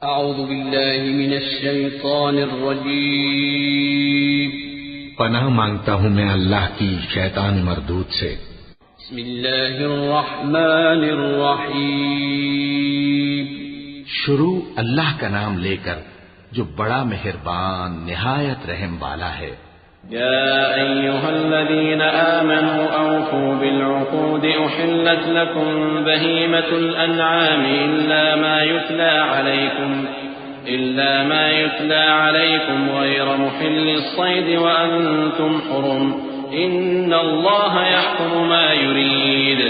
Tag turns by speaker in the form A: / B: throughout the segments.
A: اعوذ باللہ من الشیطان الرجیم
B: پناہ مانگتا ہوں میں اللہ کی شیطان مردود سے۔
A: بسم اللہ الرحمن الرحیم
B: شروع اللہ کا نام لے کر جو بڑا مہربان نہایت رحم والا ہے۔
C: يا أيها الذين آمنوا أوفوا بالعقود أحلت لكم بهيمة الأنعام إلا ما يتلى عليكم غير محل الصيد وأنتم حرم إن الله يحكم ما يريد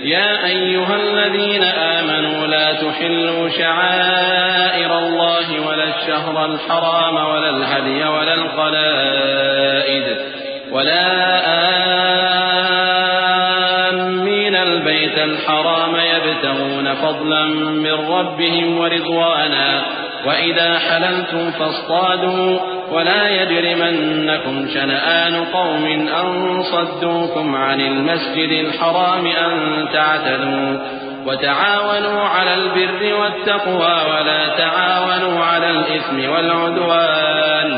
C: يا أيها الذين آمنوا لا تحلوا شعائر الله ولا الشهر الحرام ولا الهدي ولا القلائد ولا آمين البيت الحرام يبتغون فضلا من ربهم ورضوانا وإذا حللتم فاصطادوا ولا يجرمنكم شنآن قوم أن صدوكم عن المسجد الحرام أن تعتدوا وتعاونوا على البر والتقوى ولا تعاونوا على الإثم والعدوان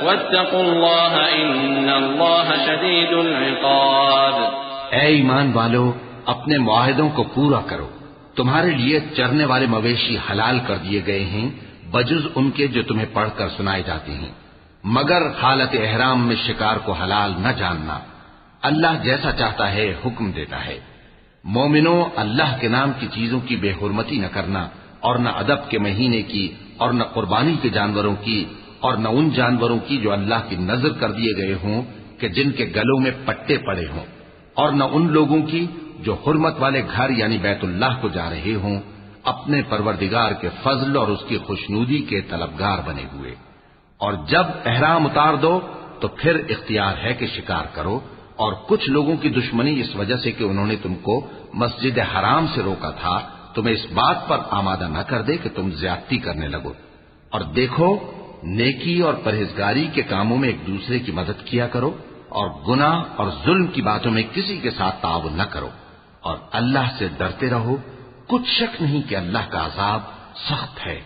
C: واتقوا الله إن الله شديد العقاب۔
B: اے ایمان والو، اپنے معاہدوں کو پورا کرو۔ تمہارے لیے چرنے والے مویشی حلال کر دیے گئے ہیں بجز ان کے جو تمہیں پڑھ کر سنائے جاتے ہیں، مگر حالت احرام میں شکار کو حلال نہ جاننا۔ اللہ جیسا چاہتا ہے حکم دیتا ہے۔ مومنوں، اللہ کے نام کی چیزوں کی بے حرمتی نہ کرنا، اور نہ ادب کے مہینے کی، اور نہ قربانی کے جانوروں کی، اور نہ ان جانوروں کی جو اللہ کی نذر کر دیے گئے ہوں کہ جن کے گلوں میں پٹے پڑے ہوں، اور نہ ان لوگوں کی جو حرمت والے گھر یعنی بیت اللہ کو جا رہے ہوں اپنے پروردگار کے فضل اور اس کی خوشنودی کے طلبگار بنے ہوئے۔ اور جب احرام اتار دو تو پھر اختیار ہے کہ شکار کرو، اور کچھ لوگوں کی دشمنی اس وجہ سے کہ انہوں نے تم کو مسجد حرام سے روکا تھا تمہیں اس بات پر آمادہ نہ کر دے کہ تم زیادتی کرنے لگو۔ اور دیکھو، نیکی اور پرہیزگاری کے کاموں میں ایک دوسرے کی مدد کیا کرو، اور گناہ اور ظلم کی باتوں میں کسی کے ساتھ تعاون نہ کرو، اور اللہ سے ڈرتے رہو۔ کچھ شک نہیں کہ اللہ کا عذاب سخت ہے۔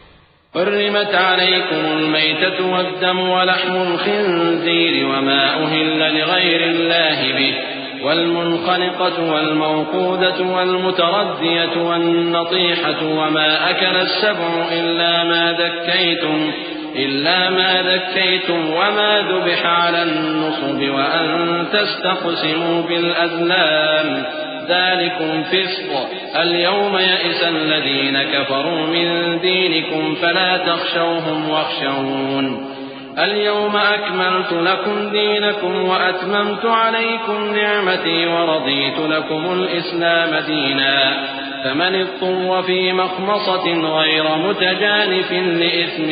C: حرمت عليكم الميتة والدم ولحم الخنزير وما أهل لغير الله به والمنخنقة والموقودة والمتردية والنطيحة وما أكل السبع إلا ما ذكيتم وما ذبح على النصب وأن تستقسموا بالأزلام ذلكم فسق اليوم يئس الذين كفروا من دينكم فلا تخشوهم واخشون اليوم أكملت لكم دينكم وأتممت عليكم نعمتي ورضيت لكم الإسلام دينا فمن اضطر في مخمصة غير متجانف لإثم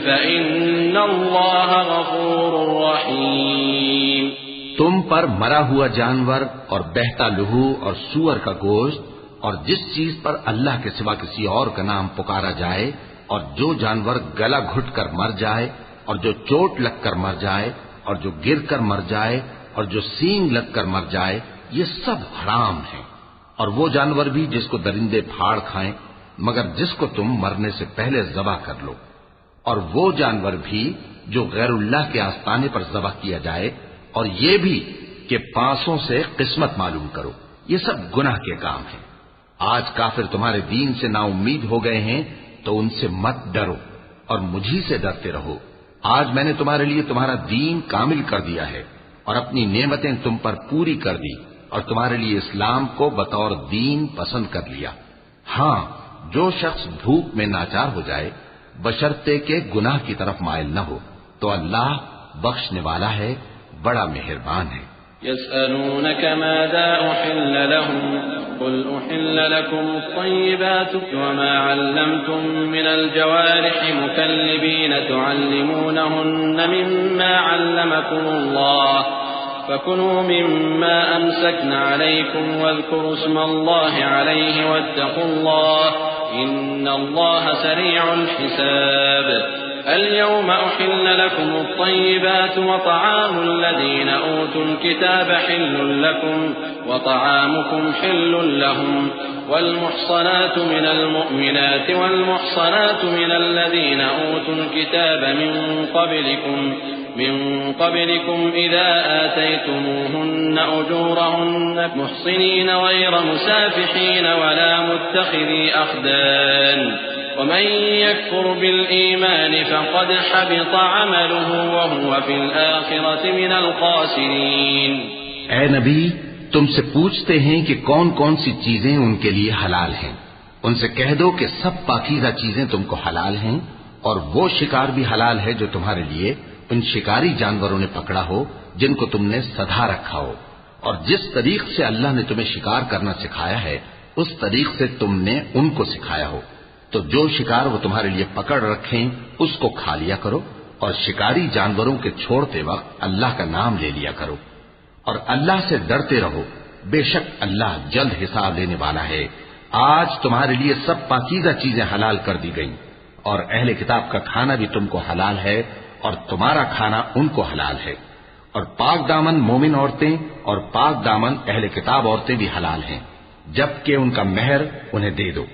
C: فإن الله غفور رحيم۔
B: تم پر مرا ہوا جانور اور بہتا لہو اور سور کا گوشت اور جس چیز پر اللہ کے سوا کسی اور کا نام پکارا جائے، اور جو جانور گلا گھٹ کر مر جائے، اور جو چوٹ لگ کر مر جائے، اور جو گر کر مر جائے، اور جو سینگ لگ کر مر جائے، یہ سب حرام ہیں۔ اور وہ جانور بھی جس کو درندے پھاڑ کھائیں مگر جس کو تم مرنے سے پہلے ذبح کر لو، اور وہ جانور بھی جو غیر اللہ کے آستانے پر ذبح کیا جائے، اور یہ بھی کہ پانسوں سے قسمت معلوم کرو۔ یہ سب گناہ کے کام ہیں۔ آج کافر تمہارے دین سے نا امید ہو گئے ہیں تو ان سے مت ڈرو اور مجھی سے ڈرتے رہو۔ آج میں نے تمہارے لیے تمہارا دین کامل کر دیا ہے اور اپنی نعمتیں تم پر پوری کر دی، اور تمہارے لیے اسلام کو بطور دین پسند کر لیا۔ ہاں، جو شخص بھوک میں ناچار ہو جائے بشرطے کے گناہ کی طرف مائل نہ ہو تو اللہ بخشنے والا ہے، بڑا مہربان ہے۔
C: يسألونك ماذا أحل لهم قل أحل لكم الطيبات وما علمتم من الجوارح مكلبين تعلمونهن مما علمكم الله فكلوا مما أمسكن عليكم واذكروا اسم الله عليه واتقوا الله إن الله سريع الحساب۔ اليوم أحل لكم الطيبات وطعام الذين أوتوا الكتاب حل لكم وطعامكم حل لهم والمحصنات من المؤمنات والمحصنات من الذين أوتوا الكتاب من قبلكم إذا آتيتموهن أجورهن محصنين غير مسافحين ولا متخذي أخدان ومن يكفر بالإيمان فقد حبط عمله وهو في الآخرة من الخاسرين.
B: اے نبی، تم سے پوچھتے ہیں کہ کون کون سی چیزیں ان کے لیے حلال ہیں. ان سے کہہ دو کہ سب پاکیزہ چیزیں تم کو حلال ہیں، اور وہ شکار بھی حلال ہے جو تمہارے لیے ان شکاری جانوروں نے پکڑا ہو جن کو تم نے سدھا رکھا ہو، اور جس طریق سے اللہ نے تمہیں شکار کرنا سکھایا ہے اس طریق سے تم نے ان کو سکھایا ہو. تو جو شکار وہ تمہارے لیے پکڑ رکھیں اس کو کھا لیا کرو، اور شکاری جانوروں کے چھوڑتے وقت اللہ کا نام لے لیا کرو، اور اللہ سے ڈرتے رہو، بے شک اللہ جلد حساب لینے والا ہے. آج تمہارے لیے سب پاکیزہ چیزیں حلال کر دی گئیں، اور اہل کتاب کا کھانا بھی تم کو حلال ہے اور تمہارا کھانا ان کو حلال ہے. اور پاک دامن مومن عورتیں اور پاک دامن اہل کتاب عورتیں بھی حلال ہیں جبکہ ان کا مہر انہیں دے دو.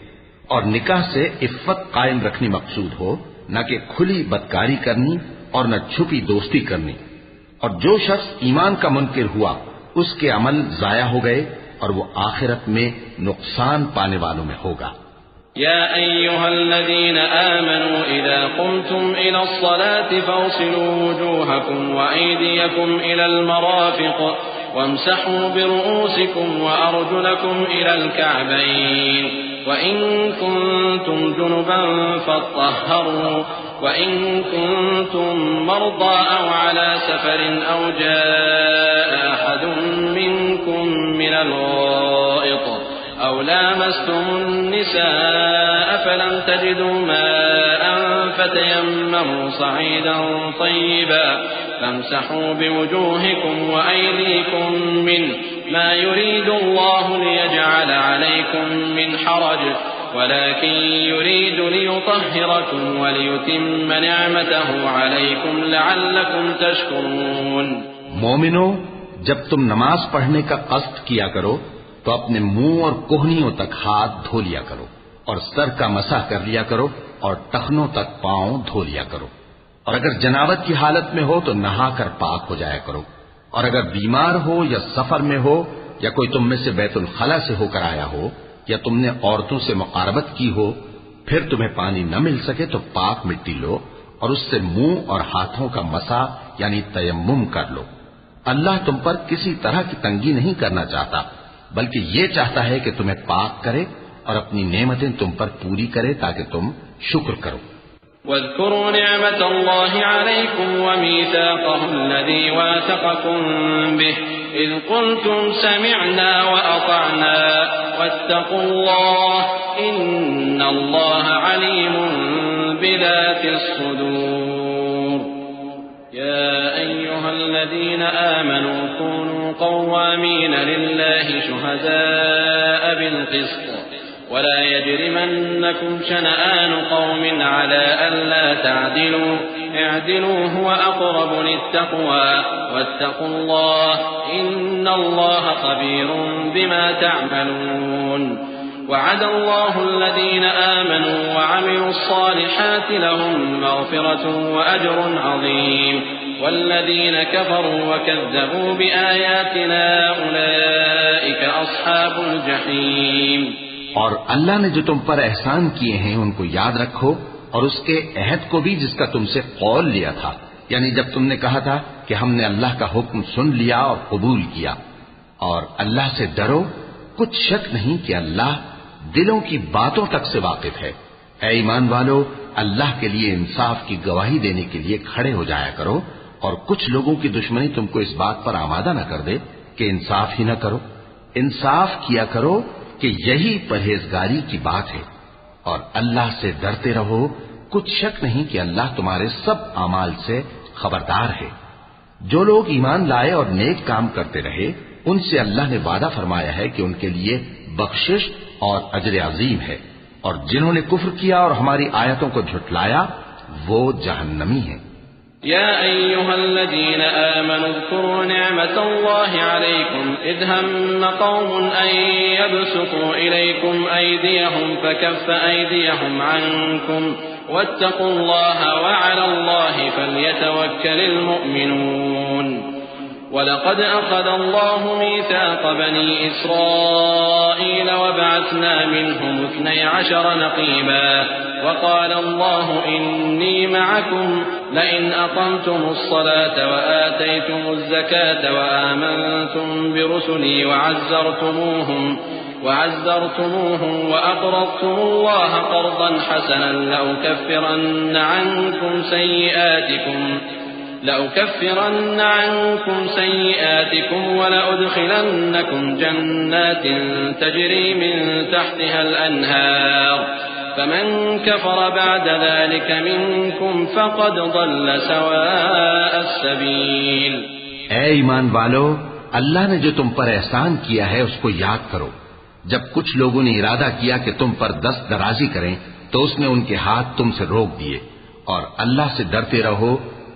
B: اور نکاح سے عفت قائم رکھنی مقصود ہو، نہ کہ کھلی بدکاری کرنی اور نہ چھپی دوستی کرنی. اور جو شخص ایمان کا منکر ہوا اس کے عمل ضائع ہو گئے اور وہ آخرت میں نقصان پانے والوں میں ہوگا.
C: يا أيها الذين آمنوا إذا قمتم إلى الصلاة فاغسلوا وجوهكم وأيديكم إلى المرافق وامسحوا برؤوسكم وأرجلكم إلى الكعبين وإن كنتم جنبا فاطهروا وإن كنتم مرضى أو على سفر أو جاء أحد منكم من الغائط أو لامستم النساء فلم تجدوا ماء فتيمموا صعيدا طيبا فامسحوا بوجوهكم وأيديكم منه ما يريد الله ليجعل عليكم من حرج ولكن يريد ليطهركم وليتم نعمته عليكم لعلكم تشكرون.
B: مومنو، جب تم نماز پڑھنے کا قصد کیا کرو تو اپنے منہ اور کوہنیوں تک ہاتھ دھو لیا کرو اور سر کا مسح کر لیا کرو اور ٹخنوں تک پاؤں دھو لیا کرو. اور اگر جنابت کی حالت میں ہو تو نہا کر پاک ہو جایا کرو. اور اگر بیمار ہو یا سفر میں ہو یا کوئی تم میں سے بیت الخلا سے ہو کر آیا ہو یا تم نے عورتوں سے مقاربت کی ہو، پھر تمہیں پانی نہ مل سکے تو پاک مٹی لو اور اس سے منہ اور ہاتھوں کا مسح یعنی تیمم کر لو. اللہ تم پر کسی طرح کی تنگی نہیں کرنا چاہتا، بلکہ یہ چاہتا ہے کہ تمہیں پاک کرے اور اپنی نعمتیں تم پر پوری کرے تاکہ تم شکر کرو.
C: واذكروا نعمة الله عليكم وميثاقه الذي واثقكم به إذ قلتم سمعنا وأطعنا واتقوا الله إن الله عليم بذات الصدور. يا أيها الذين آمنوا كونوا قوامين لله شهداء بالقسط ولا يجرمنكم شنآن قوم على ألا تعدلوا اعدلوا هو أقرب للتقوى واتقوا الله إن الله خبير بما تعملون. وعد الله الذين آمنوا وعملوا الصالحات لهم مغفرة وأجر عظيم والذين كفروا وكذبوا بآياتنا أولئك أصحاب الجحيم.
B: اور اللہ نے جو تم پر احسان کیے ہیں ان کو یاد رکھو اور اس کے عہد کو بھی جس کا تم سے قول لیا تھا، یعنی جب تم نے کہا تھا کہ ہم نے اللہ کا حکم سن لیا اور قبول کیا. اور اللہ سے ڈرو، کچھ شک نہیں کہ اللہ دلوں کی باتوں تک سے واقف ہے. اے ایمان والو، اللہ کے لیے انصاف کی گواہی دینے کے لیے کھڑے ہو جایا کرو، اور کچھ لوگوں کی دشمنی تم کو اس بات پر آمادہ نہ کر دے کہ انصاف ہی نہ کرو. انصاف کیا کرو کہ یہی پرہیزگاری کی بات ہے، اور اللہ سے ڈرتے رہو، کچھ شک نہیں کہ اللہ تمہارے سب اعمال سے خبردار ہے. جو لوگ ایمان لائے اور نیک کام کرتے رہے ان سے اللہ نے وعدہ فرمایا ہے کہ ان کے لیے بخشش اور اجر عظیم ہے. اور جنہوں نے کفر کیا اور ہماری آیتوں کو جھٹلایا وہ جہنمی ہیں۔
C: يا أيها الذين آمنوا اذكروا نعمة الله عليكم إذ هم قوم أن يبسطوا إليكم أيديهم فكف أيديهم عنكم واتقوا الله وعلى الله فليتوكل المؤمنون ولقد أخذ الله ميثاق بني إسرائيل وبعثنا منهم 12 نقيبا وقال الله إني معكم لئن أقمتم الصلاة وآتيتم الزكاة وآمنتم برسلي وعزرتموهم وأقرضتم الله قرضا حسنا لأكفرن عنكم سيئاتكم ولأدخلنكم جنات تجري من تحتها الأنهار فمن كفر بعد ذلك منكم فقد ضل سواء السبيل۔
B: اے ایمان والو، اللہ نے جو تم پر احسان کیا ہے اس کو یاد کرو۔ جب کچھ لوگوں نے ارادہ کیا کہ تم پر دست درازی کریں تو اس نے ان کے ہاتھ تم سے روک دیے، اور اللہ سے ڈرتے رہو،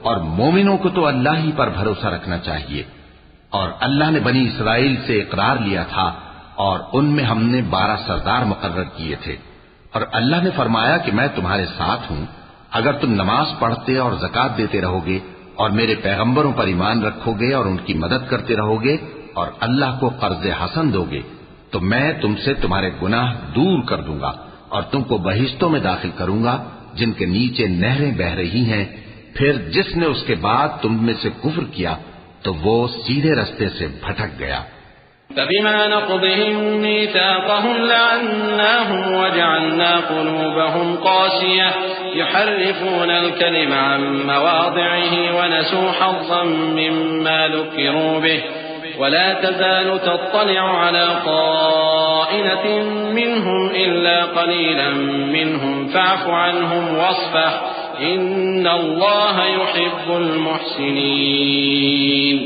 B: اور مومنوں کو تو اللہ ہی پر بھروسہ رکھنا چاہیے۔ اور اللہ نے بنی اسرائیل سے اقرار لیا تھا اور ان میں ہم نے 12 سردار مقرر کیے تھے، اور اللہ نے فرمایا کہ میں تمہارے ساتھ ہوں اگر تم نماز پڑھتے اور زکات دیتے رہو گے اور میرے پیغمبروں پر ایمان رکھو گے اور ان کی مدد کرتے رہو گے اور اللہ کو قرض حسن دو گے تو میں تم سے تمہارے گناہ دور کر دوں گا اور تم کو بہشتوں میں داخل کروں گا جن کے نیچے نہریں بہ رہی ہیں۔ پھر جس نے اس کے بعد تم میں سے کفر کیا تو وہ سیدھے رستے سے بھٹک گیا۔
C: فبما نقضهم ميثاقهم لعناهم وجعلنا قلوبهم قاسية يحرفون الكلم عن مواضعه ونسوا حظا مما ذكروا به ولا تزال تطلع على طائنة منهم إلا قليلا منهم فاعف عنهم واصفح إن الله يحب المحسنين۔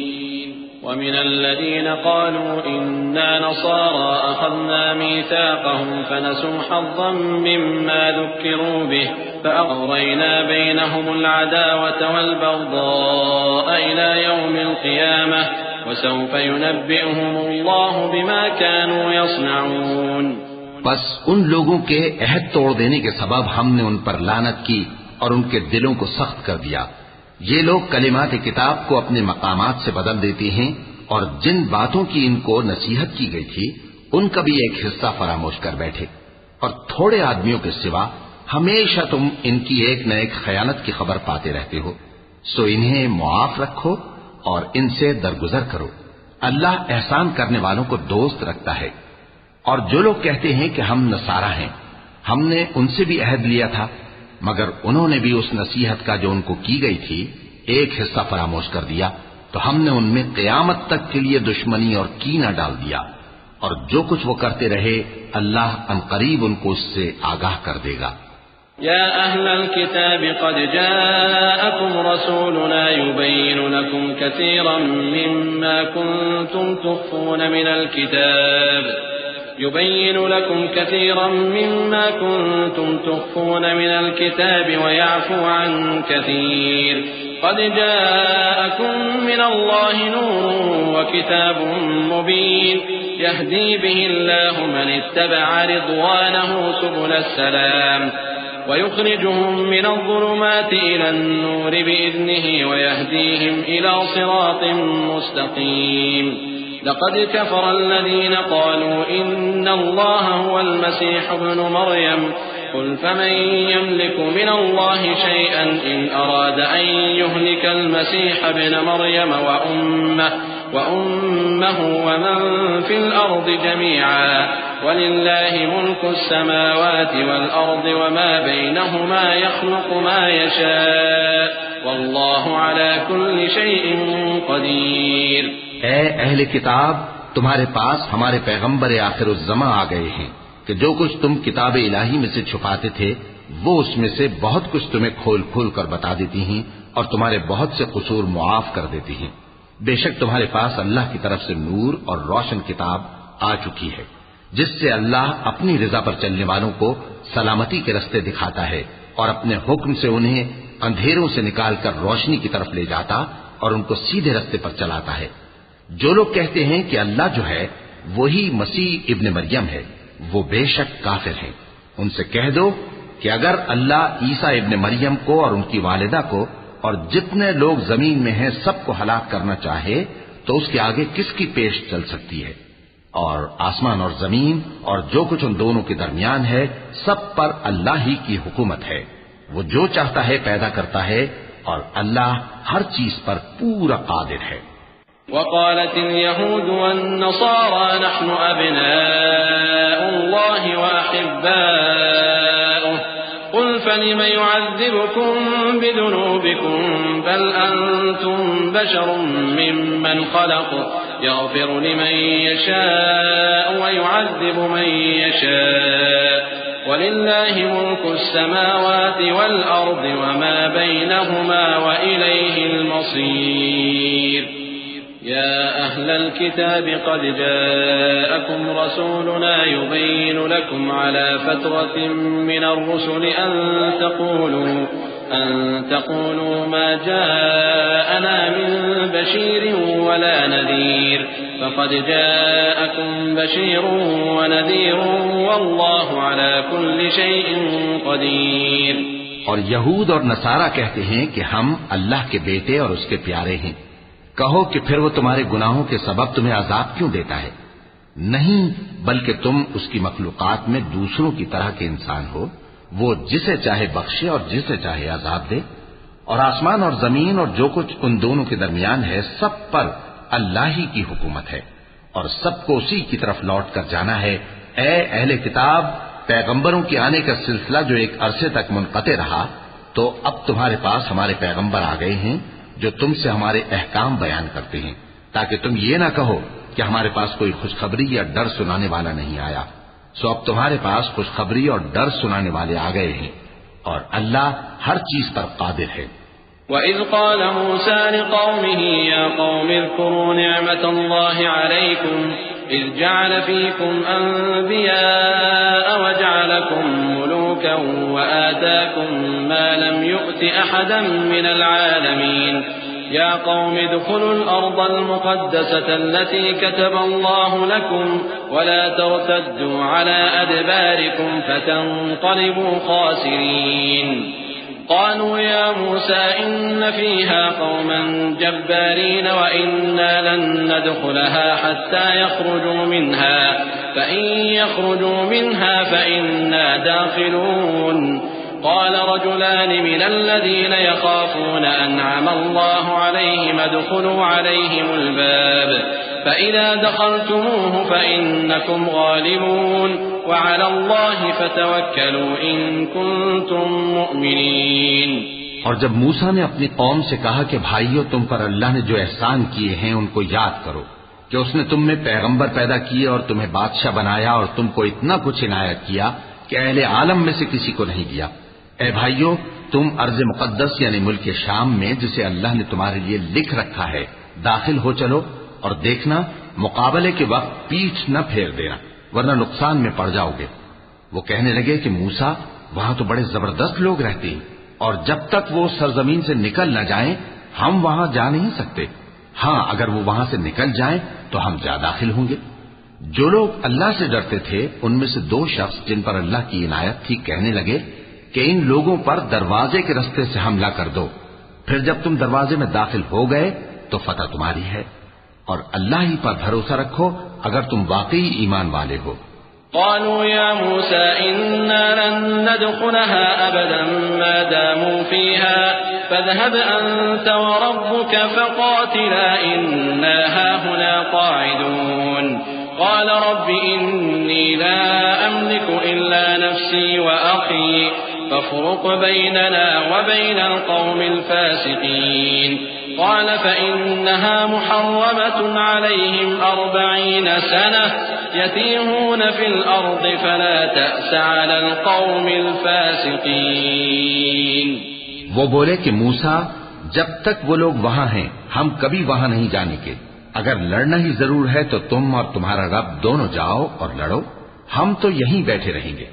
C: ومن الذين قالوا إنا نصارى أخذنا ميثاقهم فنسوا حظا مما ذكروا به فأغرينا بينهم العداوة والبغضاء إلى يوم القيامة وسوف ينبئهم الله بما كانوا يصنعون۔
B: بس ان لوگوں کے عہد توڑ دینے کے سبب ہم نے ان پر لعنت کی اور ان کے دلوں کو سخت کر دیا۔ یہ لوگ کلمات کتاب کو اپنے مقامات سے بدل دیتے ہیں اور جن باتوں کی ان کو نصیحت کی گئی تھی ان کا بھی ایک حصہ فراموش کر بیٹھے، اور تھوڑے آدمیوں کے سوا ہمیشہ تم ان کی ایک نہ ایک خیانت کی خبر پاتے رہتے ہو، سو انہیں معاف رکھو اور ان سے درگزر کرو۔ اللہ احسان کرنے والوں کو دوست رکھتا ہے۔ اور جو لوگ کہتے ہیں کہ ہم نصارہ ہیں، ہم نے ان سے بھی عہد لیا تھا، مگر انہوں نے بھی اس نصیحت کا جو ان کو کی گئی تھی ایک حصہ فراموش کر دیا تو ہم نے ان میں قیامت تک کے لیے دشمنی اور کینہ ڈال دیا، اور جو کچھ وہ کرتے رہے اللہ عنقریب ان کو اس سے آگاہ کر دے گا۔
C: يا أهل الكتاب قد جاءكم رسولنا يبين لكم كثيرا مما كنتم تخفون من الكتاب ويعفو عن كثير قد جاءكم من الله نور وكتاب مبين يهدي به الله من اتبع رضوانه سبل السلام ويخرجهم من الظلمات إلى النور بإذنه ويهديهم إلى صراط مستقيم لقد كفر الذين قالوا إن الله هو المسيح ابن مريم قل فمن يملك من الله شيئا إن أراد أن يهلك المسيح ابن مريم وأمه ومن في الأرض جميعا ولله ملك السماوات والأرض وما بينهما يخلق ما يشاء والله على كل شيء قدير۔
B: اے اہل کتاب، تمہارے پاس ہمارے پیغمبر آخر الزماں آ گئے ہیں کہ جو کچھ تم کتاب الہی میں سے چھپاتے تھے وہ اس میں سے بہت کچھ تمہیں کھول کھول کر بتا دیتی ہیں اور تمہارے بہت سے قصور معاف کر دیتی ہیں۔ بے شک تمہارے پاس اللہ کی طرف سے نور اور روشن کتاب آ چکی ہے جس سے اللہ اپنی رضا پر چلنے والوں کو سلامتی کے رستے دکھاتا ہے اور اپنے حکم سے انہیں اندھیروں سے نکال کر روشنی کی طرف لے جاتا اور ان کو سیدھے رستے پر چلاتا ہے۔ جو لوگ کہتے ہیں کہ اللہ جو ہے وہی مسیح ابن مریم ہے، وہ بے شک کافر ہیں۔ ان سے کہہ دو کہ اگر اللہ عیسیٰ ابن مریم کو اور ان کی والدہ کو اور جتنے لوگ زمین میں ہیں سب کو ہلاک کرنا چاہے تو اس کے آگے کس کی پیش چل سکتی ہے؟ اور آسمان اور زمین اور جو کچھ ان دونوں کے درمیان ہے سب پر اللہ ہی کی حکومت ہے، وہ جو چاہتا ہے پیدا کرتا ہے اور اللہ ہر چیز پر پورا قادر ہے۔
C: وقالت اليهود والنصارى نحن أبناء الله وأحباؤه قل فلم يعذبكم بذنوبكم بل أنتم بشر ممن خلق يغفر لمن يشاء ويعذب من يشاء ولله ملك السماوات والأرض وما بينهما وإليه المصير يا أهل الكتاب قد جاءكم رسولنا يبين لكم على فترة من الرسل أن تقولوا ما جاءنا من بشير ولا نذير فقد جاءكم بشير ونذير والله على كل شيء قدير۔
B: اور یہود اور نصارہ کہتے ہیں کہ ہم اللہ کے بیٹے اور اس کے پیارے ہیں۔ کہو کہ پھر وہ تمہارے گناہوں کے سبب تمہیں عذاب کیوں دیتا ہے؟ نہیں، بلکہ تم اس کی مخلوقات میں دوسروں کی طرح کے انسان ہو، وہ جسے چاہے بخشے اور جسے چاہے عذاب دے۔ اور آسمان اور زمین اور جو کچھ ان دونوں کے درمیان ہے سب پر اللہ ہی کی حکومت ہے اور سب کو اسی کی طرف لوٹ کر جانا ہے۔ اے اہل کتاب، پیغمبروں کے آنے کا سلسلہ جو ایک عرصے تک منقطع رہا، تو اب تمہارے پاس ہمارے پیغمبر آ گئے ہیں جو تم سے ہمارے احکام بیان کرتے ہیں، تاکہ تم یہ نہ کہو کہ ہمارے پاس کوئی خوشخبری یا ڈر سنانے والا نہیں آیا۔ سو اب تمہارے پاس خوشخبری اور ڈر سنانے والے آ گئے ہیں اور اللہ ہر چیز پر قادر ہے۔
C: وَإِذْ قَالَ مُوسَى لِقَوْمِهِ يَا قَوْمِ اذْكُرُوا نِعْمَةَ اللَّهِ عَلَيْكُمْ إِذْ جَعَلَ فِيكُمْ أَنْبِيَاءَ وَجَعَلَكُمْ مُلُوكًا وَآتَاكُمْ مَا لَمْ يُؤْتِ أَحَدًا مِنَ الْعَالَمِينَ يَا قَوْمِ ادْخُلُوا الْأَرْضَ الْمُقَدَّسَةَ الَّتِي كَتَبَ اللَّهُ لَكُمْ وَلَا تَرْتَدُّوا عَلَى أَدْبَارِكُمْ فَتَنقَلِبُوا خَاسِرِينَ قالوا يا موسى إن فيها قوما جبارين وإنا لن ندخلها حتى يخرجوا منها فإن يخرجوا منها فإنا داخلون قال رجلان من الذين يخافون أنعم الله عليهم ادخلوا عليهم الباب فإذا دخلتموه فإنكم غالبون وعلى الله فتوكلوا إن كنتم مؤمنين۔
B: اور جب موسیٰ نے اپنی قوم سے کہا کہ بھائیو، تم پر اللہ نے جو احسان کیے ہیں ان کو یاد کرو، کہ اس نے تم میں پیغمبر پیدا کیے اور تمہیں بادشاہ بنایا اور تم کو اتنا کچھ عنایت کیا کہ اہل عالم میں سے کسی کو نہیں دیا۔ اے بھائیو، تم ارض مقدس یعنی ملک شام میں جسے اللہ نے تمہارے لیے لکھ رکھا ہے داخل ہو چلو، اور دیکھنا مقابلے کے وقت پیٹھ نہ پھیر دینا ورنہ نقصان میں پڑ جاؤ گے۔ وہ کہنے لگے کہ موسیٰ، وہاں تو بڑے زبردست لوگ رہتے ہیں اور جب تک وہ سرزمین سے نکل نہ جائیں ہم وہاں جا نہیں سکتے۔ ہاں، اگر وہ وہاں سے نکل جائیں تو ہم جا داخل ہوں گے۔ جو لوگ اللہ سے ڈرتے تھے ان میں سے دو شخص جن پر اللہ کی عنایت تھی کہنے لگے کہ ان لوگوں پر دروازے کے رستے سے حملہ کر دو، پھر جب تم دروازے میں داخل ہو گئے تو فتح تمہاری ہے، اور اللہ ہی پر بھروسہ رکھو اگر تم واقعی ایمان والے ہو۔
C: قالوا يا موسى إنا لن ندخلها أبدا ما داموا فيها فاذهب أنت وربك فقاتلا إنا هاهنا قاعدون قال رب إني لا أملك إلا نفسي وأخي فافرق بيننا وبين القوم الفاسقين قال فإنها محرمة عليهم 40 سنة يتيهون في الأرض فلا تأس على القوم الفاسقين۔
B: وہ بولے کہ موسیٰ، جب تک وہ لوگ وہاں ہیں ہم کبھی وہاں نہیں جانے کے، اگر لڑنا ہی ضرور ہے تو تم اور تمہارا رب دونوں جاؤ اور لڑو، ہم تو یہیں بیٹھے رہیں گے۔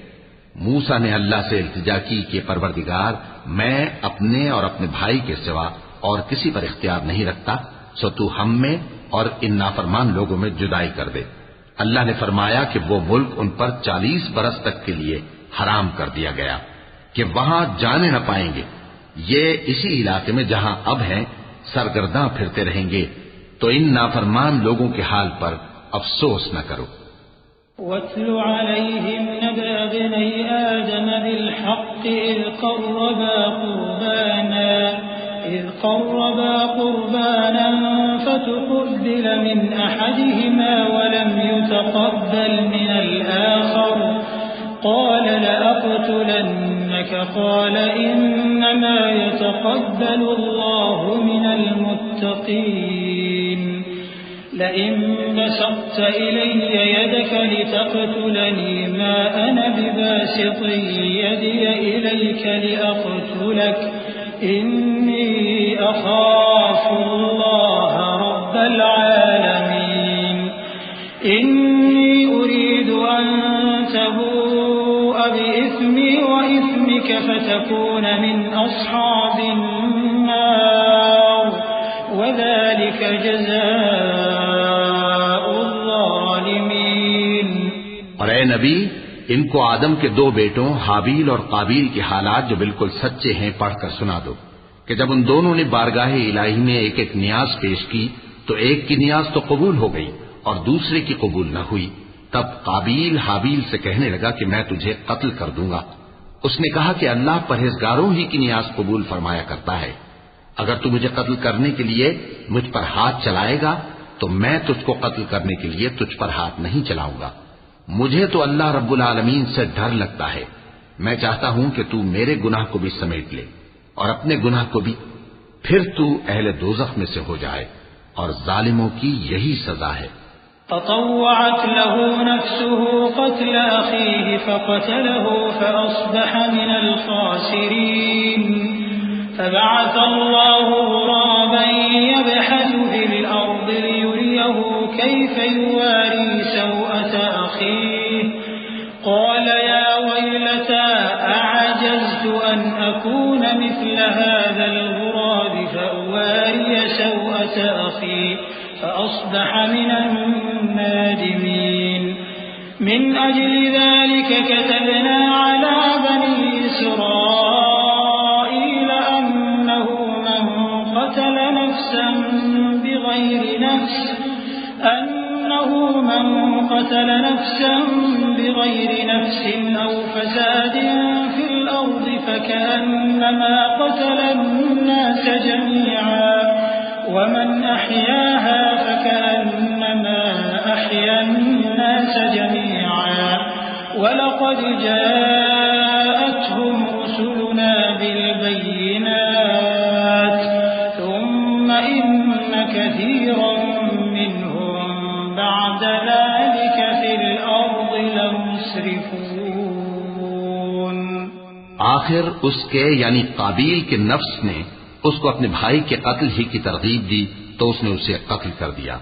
B: موسیٰ نے اللہ سے التجا کی کہ پروردگار میں اپنے اور اپنے بھائی کے سوا اور کسی پر اختیار نہیں رکھتا، سو تو ہم میں اور ان نافرمان لوگوں میں جدائی کر دے۔ اللہ نے فرمایا کہ وہ ملک ان پر 40 برس تک کے لیے حرام کر دیا گیا کہ وہاں جانے نہ پائیں گے، یہ اسی علاقے میں جہاں اب ہیں سرگرداں پھرتے رہیں گے، تو ان نافرمان لوگوں کے حال پر افسوس نہ کرو۔
D: وَاتْلُ عَلَيْهِمْ نَبَأَ ابْنَيْ آدَمَ بِالْحَقِّ إِذْ قَرَّبَا قُرْبَانًا فَتُقُبِّلَ مِنْ أَحَدِهِمَا وَلَمْ يُتَقَبَّلْ مِنَ الْآخَرِ قَالَ لَأَقْتُلَنَّكَ قَالَ إِنَّمَا يَتَقَبَّلُ اللَّهُ مِنَ الْمُتَّقِينَ لئن بسطت إلي يدك لتقتلني ما أنا بباسط يدي إليك لأقتلك إني أخاف الله رب العالمين إني أريد أن تبوء بإثمي وإثمك فتكون من أصحاب النار وذلك جزاء الظالمين۔
B: اور اے نبی، ان کو آدم کے 2 بیٹوں حابیل اور قابیل کے حالات جو بالکل سچے ہیں پڑھ کر سنا دو کہ جب ان دونوں نے بارگاہ الہی میں ایک ایک نیاز پیش کی تو ایک کی نیاز تو قبول ہو گئی اور دوسرے کی قبول نہ ہوئی، تب قابیل حابیل سے کہنے لگا کہ میں تجھے قتل کر دوں گا۔ اس نے کہا کہ اللہ پرہیزگاروں ہی کی نیاز قبول فرمایا کرتا ہے، اگر تو مجھے قتل کرنے کے لیے مجھ پر ہاتھ چلائے گا تو میں تجھ کو قتل کرنے کے لیے تجھ پر ہاتھ نہیں چلاؤں گا۔ مجھے تو اللہ رب العالمین سے ڈر لگتا ہے، میں چاہتا ہوں کہ تو میرے گناہ کو بھی سمیٹ لے اور اپنے گناہ کو بھی، پھر تو اہل دوزخ میں سے ہو جائے، اور ظالموں کی یہی سزا ہے۔
D: فطوعت له نفسه قتل أخيه فقتله فأصبح من الخاسرين فبعث الله غرابا يبحث في الأرض ليريه كيف يواري سوءة أخيه قال يا ويلتى أعجزت أن أكون مثل هذا الغراب فأواري سوءة أخي فأصبح من النادمين من أجل ذلك كتبنا على بني إسرائيل أنه من قتل نفسا بغير نفس أو فساد في الأرض فكأنما قتل الناس جميعا ومن أحياها فكأنما أحيا الناس جميعا ولقد جاءتهم رسلنا بالبينات ثم إن كثيرا منهم بعد ذلك في الأرض لمسرفون۔
B: آخر اس کے یعنی قابیل کے نفس نے اس کو اپنے بھائی کے قتل ہی کی ترغیب دی تو اس نے اسے قتل کر دیا،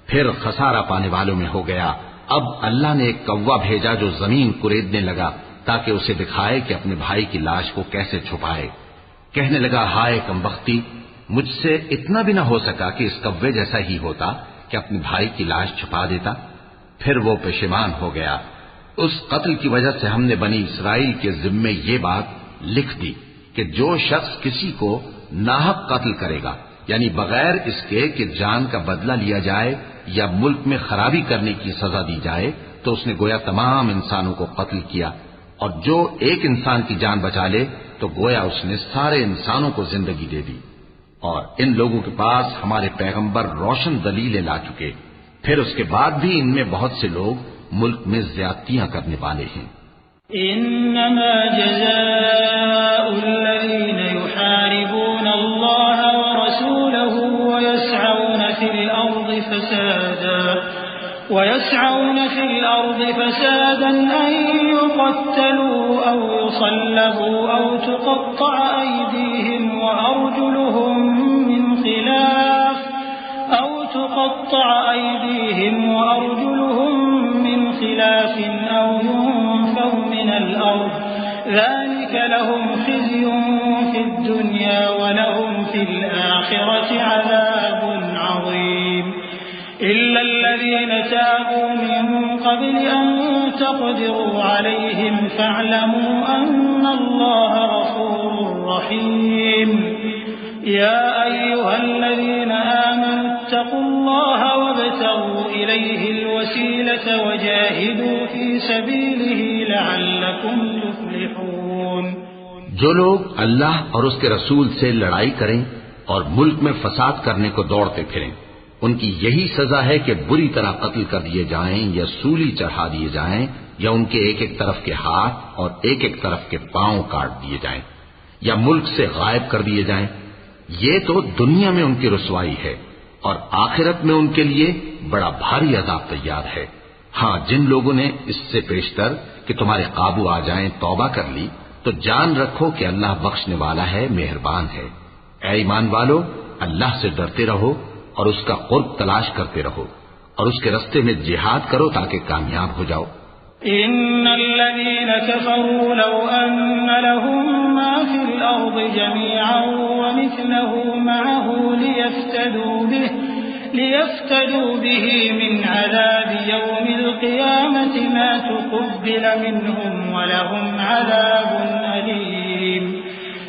B: پھر خسارہ پانے والوں میں ہو گیا۔ اب اللہ نے ایک کوا بھیجا جو زمین کریدنے لگا تاکہ اسے دکھائے کہ اپنے بھائی کی لاش کو کیسے چھپائے۔ کہنے لگا ہائے کمبختی، مجھ سے اتنا بھی نہ ہو سکا کہ اس کوے جیسا ہی ہوتا کہ اپنے بھائی کی لاش چھپا دیتا۔ پھر وہ پشیمان ہو گیا۔ اس قتل کی وجہ سے ہم نے بنی اسرائیل کے ذمے یہ بات لکھ دی کہ جو شخص کسی کو ناحق قتل کرے گا، یعنی بغیر اس کے کہ جان کا بدلہ لیا جائے یا ملک میں خرابی کرنے کی سزا دی جائے، تو اس نے گویا تمام انسانوں کو قتل کیا، اور جو ایک انسان کی جان بچا لے تو گویا اس نے سارے انسانوں کو زندگی دے دی۔ اور ان لوگوں کے پاس ہمارے پیغمبر روشن دلیلیں لا چکے، پھر اس کے بعد بھی ان میں بہت سے لوگ ملک میں زیادتیاں کرنے والے ہیں۔
D: انما جزاء الذين يحاربون الله ورسوله ويسعون في الأرض فسادا أن يقتلوا أو يصلبوا أو تقطع أيديهم وأرجلهم من خلاف أو ينفوا من الأرض ذلك لهم خزي في الدنيا ولهم في الآخرة عذاب عظيم إلا الذين تابوا من قبل أن تقدروا عليهم فاعلموا أن الله غفور رحيم يا أيها الذين آمنوا اتقوا الله وابتغوا إليه الوسيلة وجاهدوا في سبيله لعلكم تفلحون.
B: جو لوگ اللہ اور اس کے رسول سے لڑائی کریں اور ملک میں فساد کرنے کو دوڑتے پھریں، ان کی یہی سزا ہے کہ بری طرح قتل کر دیے جائیں یا سولی چڑھا دیے جائیں یا ان کے ایک ایک طرف کے ہاتھ اور ایک ایک طرف کے پاؤں کاٹ دیے جائیں یا ملک سے غائب کر دیے جائیں. یہ تو دنیا میں ان کی رسوائی ہے اور آخرت میں ان کے لیے بڑا بھاری عذاب تیار ہے. ہاں، جن لوگوں نے اس سے پیشتر کہ تمہارے قابو آ جائیں توبہ کر لی تو جان رکھو کہ اللہ بخشنے والا ہے، مہربان ہے. اے ایمان والو، اللہ سے ڈرتے رہو اور اس کا قرب تلاش کرتے رہو اور اس کے رستے میں جہاد کرو تاکہ کامیاب ہو جاؤ.
D: إن الذين كفروا لو أن لهم ما في الأرض جميعا ومثله معه ليفتدوا به من عذاب يوم القيامة ما تقبل منهم ولهم عذاب أليم.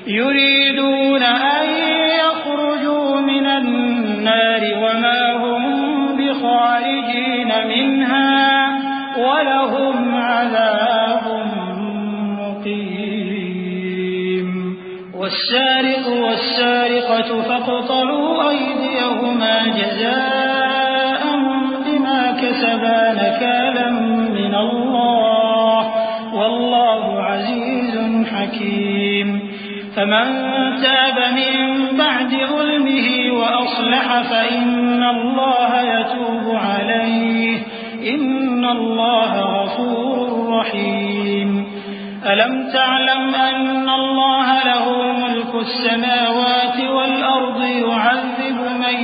D: يريدون أن يخرجوا من النار وما هم بخارجين منها ولهم عذاب مقيم. والسارق والسارقة فاقطعوا أيديهما جزاء بما كسبا نكالا من الله والله عزيز حكيم. فمن تاب من بعد ظلمه وأصلح فإن الله يتوب عليه إن الله غفور رحيم. ألم تعلم أن الله له ملك السماوات والأرض يعذب من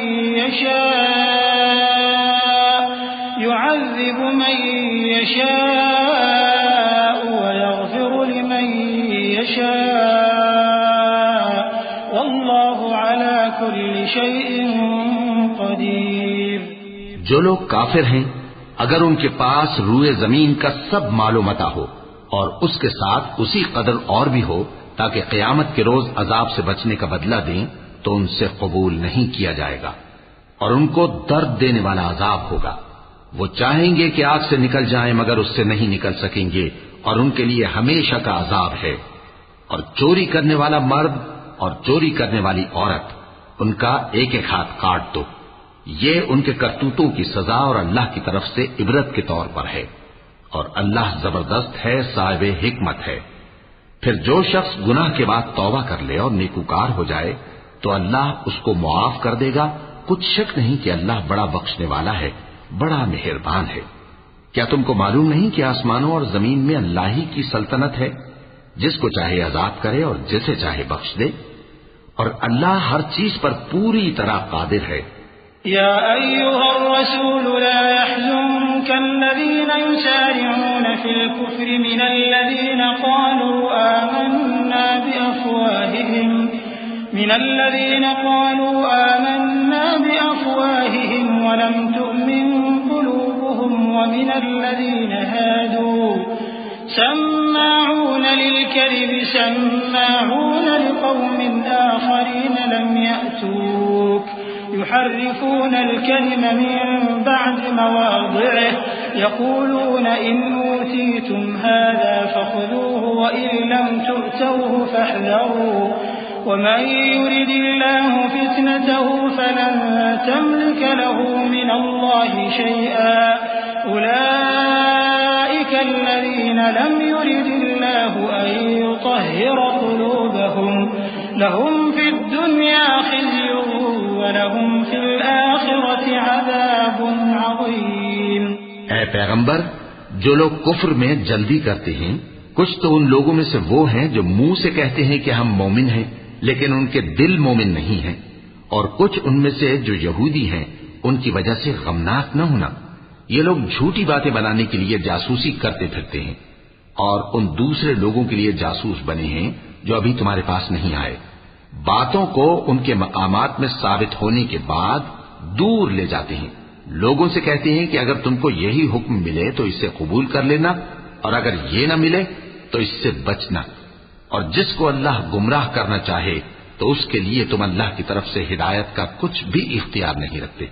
D: يشاء ويغفر لمن يشاء والله على كل شيء قدير.
B: جو لوگ کافر ہیں اگر ان کے پاس روئے زمین کا سب مال و متاع ہو اور اس کے ساتھ اسی قدر اور بھی ہو تاکہ قیامت کے روز عذاب سے بچنے کا بدلہ دیں تو ان سے قبول نہیں کیا جائے گا اور ان کو درد دینے والا عذاب ہوگا. وہ چاہیں گے کہ آگ سے نکل جائیں مگر اس سے نہیں نکل سکیں گے اور ان کے لیے ہمیشہ کا عذاب ہے. اور چوری کرنے والا مرد اور چوری کرنے والی عورت ان کا ایک ایک ہاتھ کاٹ دو. یہ ان کے کرتوتوں کی سزا اور اللہ کی طرف سے عبرت کے طور پر ہے اور اللہ زبردست ہے، صاحب حکمت ہے. پھر جو شخص گناہ کے بعد توبہ کر لے اور نیکوکار ہو جائے تو اللہ اس کو معاف کر دے گا. کچھ شک نہیں کہ اللہ بڑا بخشنے والا ہے، بڑا مہربان ہے. کیا تم کو معلوم نہیں کہ آسمانوں اور زمین میں اللہ ہی کی سلطنت ہے، جس کو چاہے عذاب کرے اور جسے چاہے بخش دے، اور اللہ ہر چیز پر پوری طرح قادر ہے.
D: يا أيها الرسول لا يحزنك الذين يسارعون في الكفر من الذين قالوا آمنا بأفواههم ولم تؤمن قلوبهم ومن الذين هادوا سماعون للكذب سماعون لقوم آخرين لم يأتوك يحرفون الكلم من بعد مواضعه يقولون إن أوتيتم هذا فخذوه وإن لم تؤتوه فاحذروا ومن يرد الله فتنته فلن تملك له من الله شيئا أولئك الذين لم يرد الله أن يطهر قلوبهم لهم في الدنيا خزي ولهم في الآخرة عذاب عظيم.
B: اے پیغمبر، جو لوگ کفر میں جلدی کرتے ہیں کچھ تو ان لوگوں میں سے وہ ہیں جو منہ سے کہتے ہیں کہ ہم مومن ہیں لیکن ان کے دل مومن نہیں ہیں، اور کچھ ان میں سے جو یہودی ہیں ان کی وجہ سے غمناک نہ ہونا. یہ لوگ جھوٹی باتیں بنانے کے لیے جاسوسی کرتے پھرتے ہیں اور ان دوسرے لوگوں کے لیے جاسوس بنے ہیں جو ابھی تمہارے پاس نہیں آئے. باتوں کو ان کے مقامات میں ثابت ہونے کے بعد دور لے جاتے ہیں. لوگوں سے کہتے ہیں کہ اگر تم کو یہی حکم ملے تو اسے قبول کر لینا، اور اگر یہ نہ ملے تو اس سے بچنا. اور جس کو اللہ گمراہ کرنا چاہے تو اس کے لیے تم اللہ کی طرف سے ہدایت کا کچھ بھی اختیار نہیں رکھتے.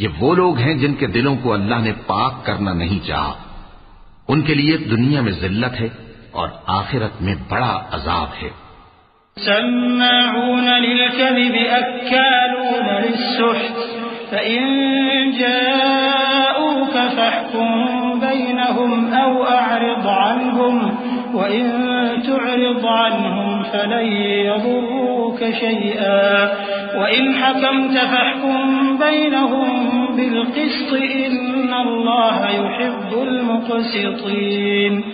B: یہ وہ لوگ ہیں جن کے دلوں کو اللہ نے پاک کرنا نہیں چاہا. ان کے لیے دنیا میں ذلت ہے اور آخرت میں بڑا عذاب ہے.
D: سماعون للكذب أكالون للسحت فإن جاءوك فاحكم بينهم أو أعرض عنهم وإن تعرض عنهم فلن يضروك شيئا وإن حكمت فاحكم بينهم بالقسط إن الله يحب المقسطين.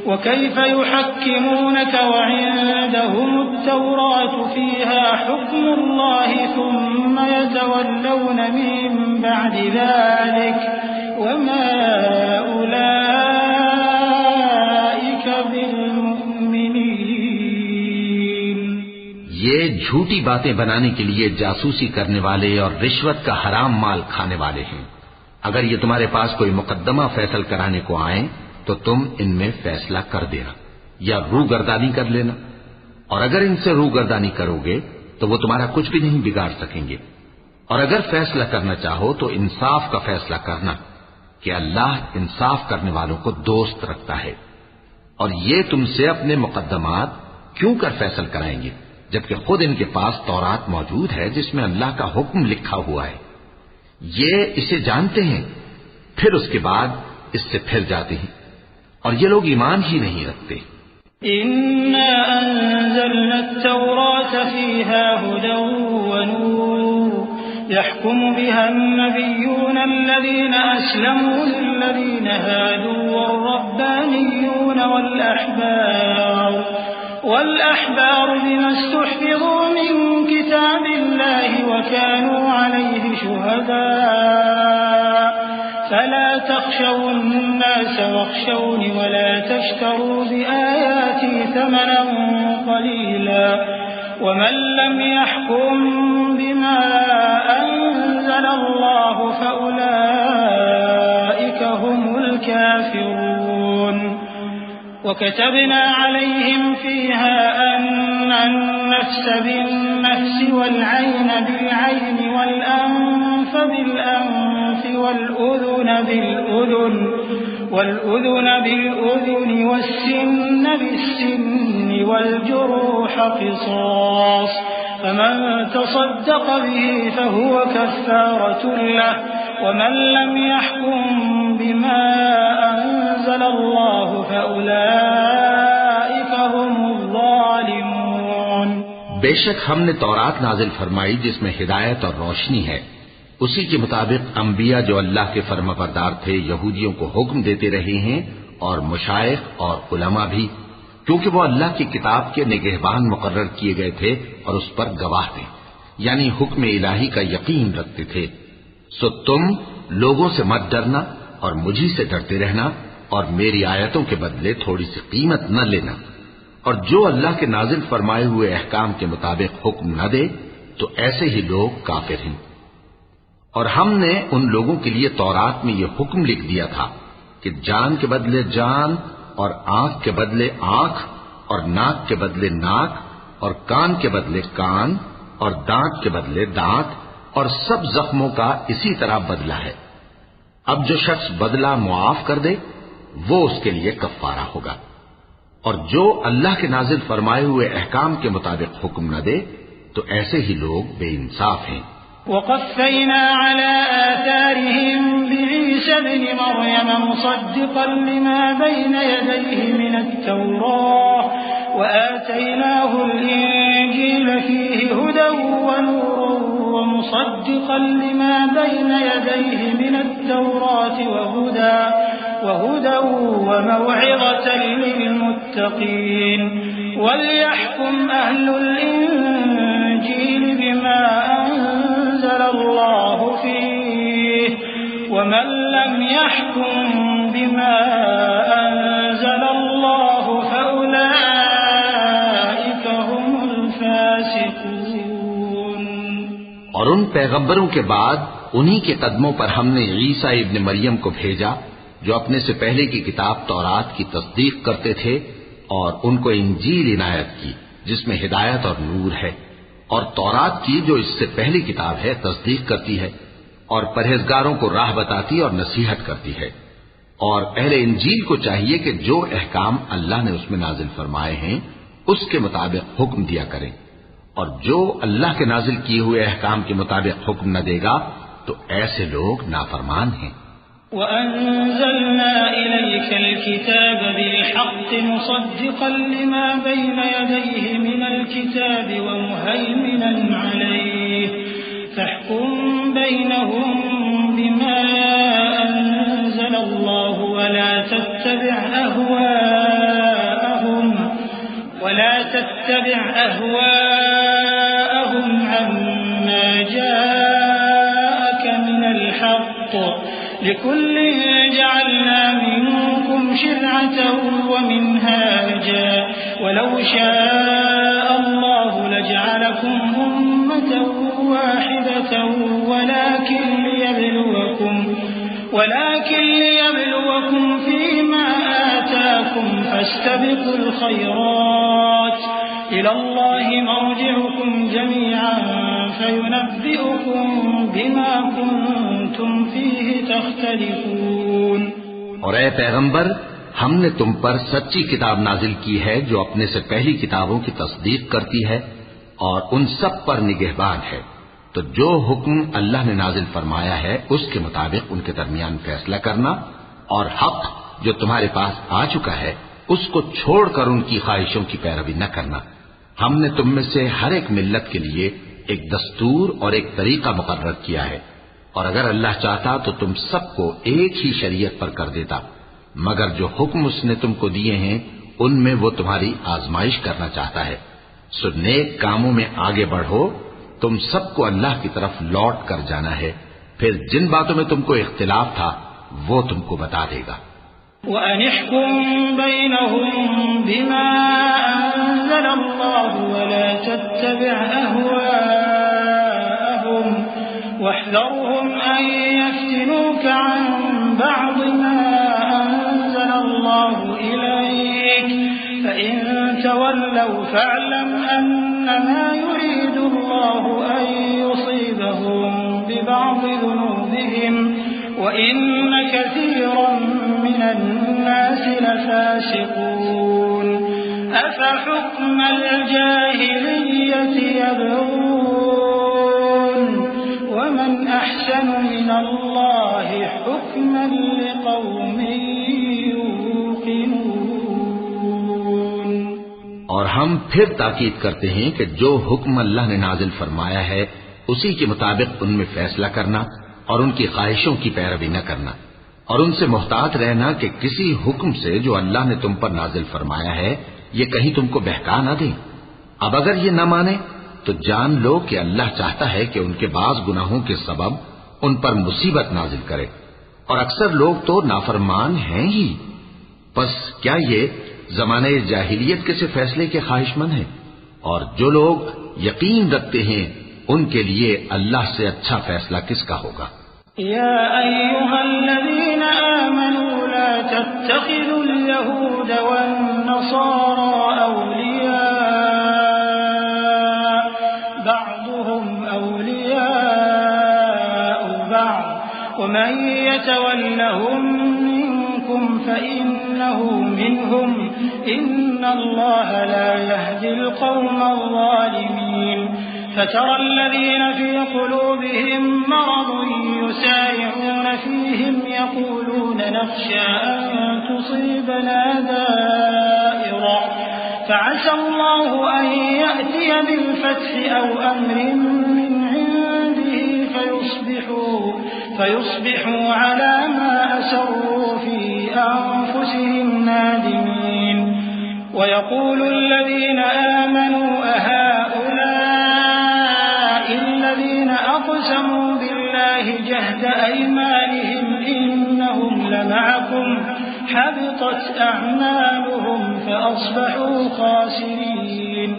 D: وكيف يحكمونك وعندهم التوراة فيها حكم الله ثم يتولون من بعد ذلك وما أولئك بالمؤمنين.
B: یہ جھوٹی باتیں بنانے کے لیے جاسوسی کرنے والے اور رشوت کا حرام مال کھانے والے ہیں. اگر یہ تمہارے پاس کوئی مقدمہ فیصل کرانے کو آئیں تو تم ان میں فیصلہ کر دینا یا روگردانی کر لینا. اور اگر ان سے روگردانی کرو گے تو وہ تمہارا کچھ بھی نہیں بگاڑ سکیں گے. اور اگر فیصلہ کرنا چاہو تو انصاف کا فیصلہ کرنا کہ اللہ انصاف کرنے والوں کو دوست رکھتا ہے. اور یہ تم سے اپنے مقدمات کیوں کر فیصل کرائیں گے جبکہ خود ان کے پاس تورات موجود ہے جس میں اللہ کا حکم لکھا ہوا ہے. یہ اسے جانتے ہیں پھر اس کے بعد اس سے پھر جاتے ہیں اور یہ لوگ ایمان ہی نہیں رکھتے.
D: إنا أنزلنا التوراة فيها هدى ونور يحكم بها النبيون الذين أسلموا للذين هادوا والربانيون والأحبار بما استحفظوا من كتاب الله وكانوا عليه شهداء فلا تخشوا الناس واخشوني ولا تشتروا بآياتي ثمنا قليلا ومن لم يحكم بما أنزل الله فأولئك هم الكافرون. وكتبنا عليهم فيها أن النفس بالنفس والعين بالعين والأنف بالأنف والأذن بالأذن والسن بالسن والجروح قصاص فمن تصدق به فهو كفارة له ومن لم يحكم بما أنزل الله فأولئك هم الظالمون.
B: بے شک ہم نے تورات نازل فرمائی جس میں ہدایت اور روشنی ہے. اسی کے مطابق انبیاء جو اللہ کے فرمانبردار تھے یہودیوں کو حکم دیتے رہے ہیں اور مشائخ اور علماء بھی، کیونکہ وہ اللہ کی کتاب کے نگہبان مقرر کیے گئے تھے اور اس پر گواہ تھے، یعنی حکم الہی کا یقین رکھتے تھے. سو تم لوگوں سے مت ڈرنا اور مجھی سے ڈرتے رہنا اور میری آیتوں کے بدلے تھوڑی سی قیمت نہ لینا. اور جو اللہ کے نازل فرمائے ہوئے احکام کے مطابق حکم نہ دے تو ایسے ہی لوگ کافر ہیں. اور ہم نے ان لوگوں کے لیے تورات میں یہ حکم لکھ دیا تھا کہ جان کے بدلے جان اور آنکھ کے بدلے آنکھ اور ناک کے بدلے ناک اور کان کے بدلے کان اور دانت کے بدلے دانت اور سب زخموں کا اسی طرح بدلہ ہے. اب جو شخص بدلہ معاف کر دے وہ اس کے لیے کفارہ ہوگا. اور جو اللہ کے نازل فرمائے ہوئے احکام کے مطابق حکم نہ دے تو ایسے ہی لوگ بے انصاف ہیں.
D: وقفينا على آثارهم بعيسى ابن مريم مصدقا لما بين يديه من التوراة وآتيناه الإنجيل فيه هدى ونور ومصدقا لما بين يديه من التوراة وهدى وموعظة للمتقين. وليحكم أهل الإنجيل بما أنزل الله فيه ومن لم يحكم بما أنزل الله
B: اور ان پیغمبروں کے بعد انہی کے قدموں پر ہم نے عیسیٰ ابن مریم کو بھیجا جو اپنے سے پہلے کی کتاب تورات کی تصدیق کرتے تھے، اور ان کو انجیل عنایت کی جس میں ہدایت اور نور ہے، اور تورات کی جو اس سے پہلی کتاب ہے تصدیق کرتی ہے اور پرہیزگاروں کو راہ بتاتی اور نصیحت کرتی ہے۔ اور اہل انجیل کو چاہیے کہ جو احکام اللہ نے اس میں نازل فرمائے ہیں اس کے مطابق حکم دیا کریں، اور جو اللہ کے نازل کیے ہوئے احکام کے مطابق حکم نہ دے گا تو ایسے لوگ نافرمان ہیں۔
D: وَأَنزَلْنَا إِلَيْكَ الْكِتَابَ بِالْحَقِّ مُصَدِّقًا لِمَا بَيْنَ يَدَيْهِ مِنَ الْكِتَابِ وَمُهَيْمِنًا عَلَيْهِ فَاحْكُم بَيْنَهُم بِمَا أَنزَلَ اللَّهُ وَلَا تَتَّبِعْ أَهْوَاءَهُمْ عَمَّا جَاءَكَ مِنَ الْحَقِّ لِكُلٍّ جَعَلْنَا مِنكُمْ شِرْعَةً وَمِنْهَاجًا وَلَوْ شَاءَ اللَّهُ لَجَعَلَكُمْ أُمَّةً وَاحِدَةً ولكن ليبلوكم فيما آتاكم فاستبقوا الخيرات إلى الله مرجعكم جميعا فينبئكم بما كنتم فيه تختلفون۔
B: اور اے پیغمبر، ہم نے تم پر سچی کتاب نازل کی ہے جو اپنے سے پہلی کتابوں کی تصدیق کرتی ہے اور ان سب پر نگہبان ہے، تو جو حکم اللہ نے نازل فرمایا ہے اس کے مطابق ان کے درمیان فیصلہ کرنا، اور حق جو تمہارے پاس آ چکا ہے اس کو چھوڑ کر ان کی خواہشوں کی پیروی نہ کرنا۔ ہم نے تم میں سے ہر ایک ملت کے لیے ایک دستور اور ایک طریقہ مقرر کیا ہے، اور اگر اللہ چاہتا تو تم سب کو ایک ہی شریعت پر کر دیتا، مگر جو حکم اس نے تم کو دیے ہیں ان میں وہ تمہاری آزمائش کرنا چاہتا ہے۔ سو نیک کاموں میں آگے بڑھو، تم سب کو اللہ کی طرف لوٹ کر جانا ہے، پھر جن باتوں میں تم کو اختلاف تھا وہ تم کو بتا دے گا۔
D: وَأَنِ احْكُم بَيْنَهُم بِمَا أَنزَلَ اللَّهُ وَلَا تَتَّبِعْ أَهْوَاءَهُمْ وَاحْذَرْهُمْ أَن يَفْتِنُوكَ عَن بَعْضِ مَا أَنزَلَ اللَّهُ إِلَيْكَ فَإِن تَوَلَّوْا فَاعْلَمْ أَنَّمَا يُرِيدُ اللَّهُ أَن يُصِيبَهُم بِبَعْضِ ذُنُوبِهِمْ وَإِنَّ كَثِيرًا مِّنَ النَّاسِ لَفَاسِقُونَ أَفَحُكْمَ الْجَاهِلِيَّةِ يَبْغُونَ وَمَنْ أَحْسَنُ مِنَ اللَّهِ حُكْمًا لِقَوْمٍ يُوقِنُونَ۔
B: اور ہم پھر تاکید کرتے ہیں کہ جو حکم اللہ نے نازل فرمایا ہے اسی کے مطابق ان میں فیصلہ کرنا اور ان کی خواہشوں کی پیروی نہ کرنا، اور ان سے محتاط رہنا کہ کسی حکم سے جو اللہ نے تم پر نازل فرمایا ہے یہ کہیں تم کو بہکا نہ دیں۔ اب اگر یہ نہ مانے تو جان لو کہ اللہ چاہتا ہے کہ ان کے بعض گناہوں کے سبب ان پر مصیبت نازل کرے، اور اکثر لوگ تو نافرمان ہیں ہی۔ پس کیا یہ زمانے جاہلیت کے سے فیصلے کے خواہش مند ہیں؟ اور جو لوگ یقین رکھتے ہیں ان کے لیے اللہ سے اچھا فیصلہ کس کا ہوگا؟
D: یا ایھا الذین آمنوا لا تتخذوا اليهود والنصارى اولیاء بعضهم اولیاء بعض ومن يتولهم منكم فإنه منهم إن الله لا يهدي القوم الظالمين فترى الذين في قلوبهم مرض يسارعون فيهم يقولون نخشى أن تصيبنا دائرة فعسى الله أن يأتي بالفتح أو أمر من عنده فيصبحوا على ما أسروا في أنفسهم نادمين ويقول الذين آمنوا أهؤلاء الذين أقسموا بالله جهد أيمانهم إنهم لمعكم حبطت أعمالهم فأصبحوا خاسرين۔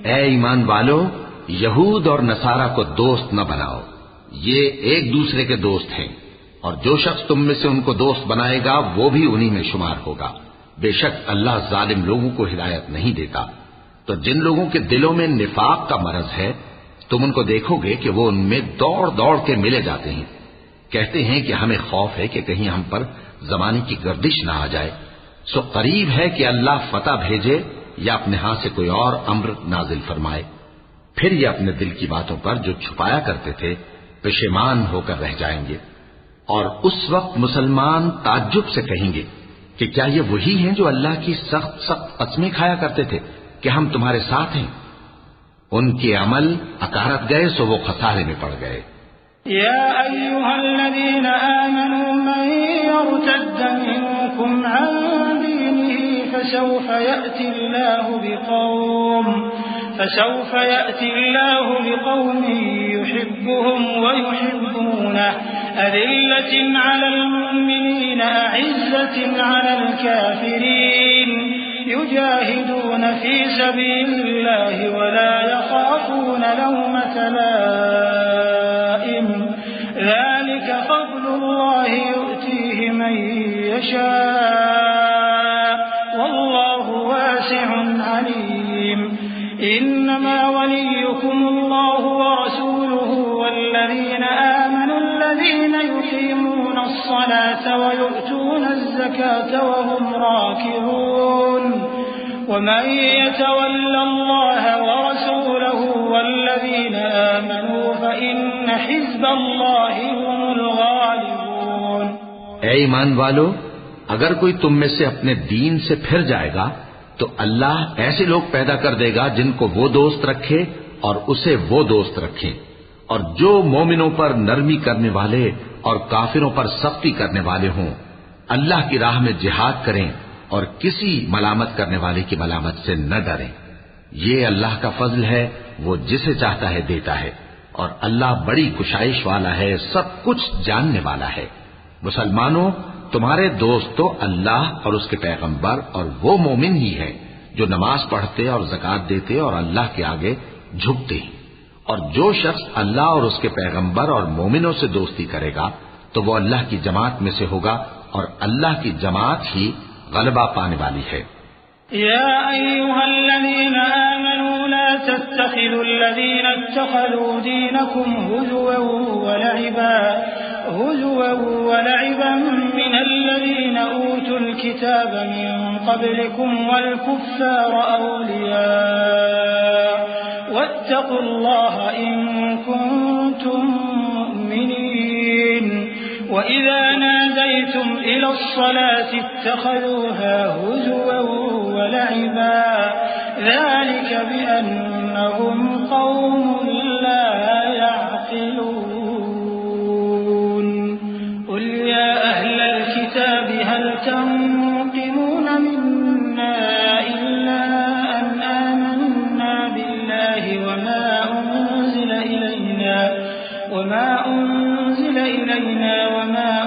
B: اے ایمان والو، یہود اور نصارہ کو دوست نہ بناؤ، یہ ایک دوسرے کے دوست ہیں، اور جو شخص تم میں سے ان کو دوست بنائے گا وہ بھی انہی میں شمار ہوگا۔ بے شک اللہ ظالم لوگوں کو ہدایت نہیں دیتا۔ تو جن لوگوں کے دلوں میں نفاق کا مرض ہے تم ان کو دیکھو گے کہ وہ ان میں دوڑ دوڑ کے ملے جاتے ہیں، کہتے ہیں کہ ہمیں خوف ہے کہ کہیں ہم پر زمانے کی گردش نہ آ جائے، سو قریب ہے کہ اللہ فتح بھیجے یا اپنے ہاں سے کوئی اور امر نازل فرمائے، پھر یہ اپنے دل کی باتوں پر جو چھپایا کرتے تھے پشیمان ہو کر رہ جائیں گے۔ اور اس وقت مسلمان تعجب سے کہیں گے کہ کیا یہ وہی ہیں جو اللہ کی سخت سخت قسمیں کھایا کرتے تھے کہ ہم تمہارے ساتھ ہیں؟ ان کے عمل اکارت گئے سو وہ خسارے میں پڑ گئے۔
D: يا أيها الذين آمنوا من يرتد منكم عن دينه فسوف يأتي الله بقوم يحبهم ويحبونه أذلة على المؤمنين أعزة على الكافرين يجاهدون في سبيل الله ولا يخافون لومة لائم ذلك فضل الله يؤتيه من يشاء والله واسع عليم إنما وليكم الله ورسوله والذين آمنوا الذين يقيمون الصلاة ويؤتون الزكاة وهم راكعون ومن يتول الله ورسوله والذين آمنوا فإن حزب الله هم الغالبون۔
B: اے ایمان والو، اگر کوئی تم میں سے اپنے دین سے پھر جائے گا تو اللہ ایسے لوگ پیدا کر دے گا جن کو وہ دوست رکھے اور اسے وہ دوست رکھے، اور جو مومنوں پر نرمی کرنے والے اور کافروں پر سختی کرنے والے ہوں، اللہ کی راہ میں جہاد کریں اور کسی ملامت کرنے والے کی ملامت سے نہ ڈریں۔ یہ اللہ کا فضل ہے، وہ جسے چاہتا ہے دیتا ہے، اور اللہ بڑی کشائش والا ہے، سب کچھ جاننے والا ہے۔ مسلمانوں، تمہارے دوست تو اللہ اور اس کے پیغمبر اور وہ مومن ہی ہیں جو نماز پڑھتے اور زکات دیتے اور اللہ کے آگے جھکتے ہیں، اور جو شخص اللہ اور اس کے پیغمبر اور مومنوں سے دوستی کرے گا تو وہ اللہ کی جماعت میں سے ہوگا، اور اللہ کی جماعت ہی غلبہ پانے والی ہے۔
D: يا أيها الذين آمنوا لا تتخذوا الذين اتخذوا دينكم هزوا ولعبا من الذين أوتوا الكتاب من قبلكم والكفار أولياء واتقوا الله إن كنتم مؤمنين وإذا ناديتم إلى الصلاة اتخذوها هزوا ولعبا ذلك بأنهم قوم لا يعقلون قل يا أهل الكتاب هل تنقمون منا إلا أن آمنا بالله وما أنزل إلينا وما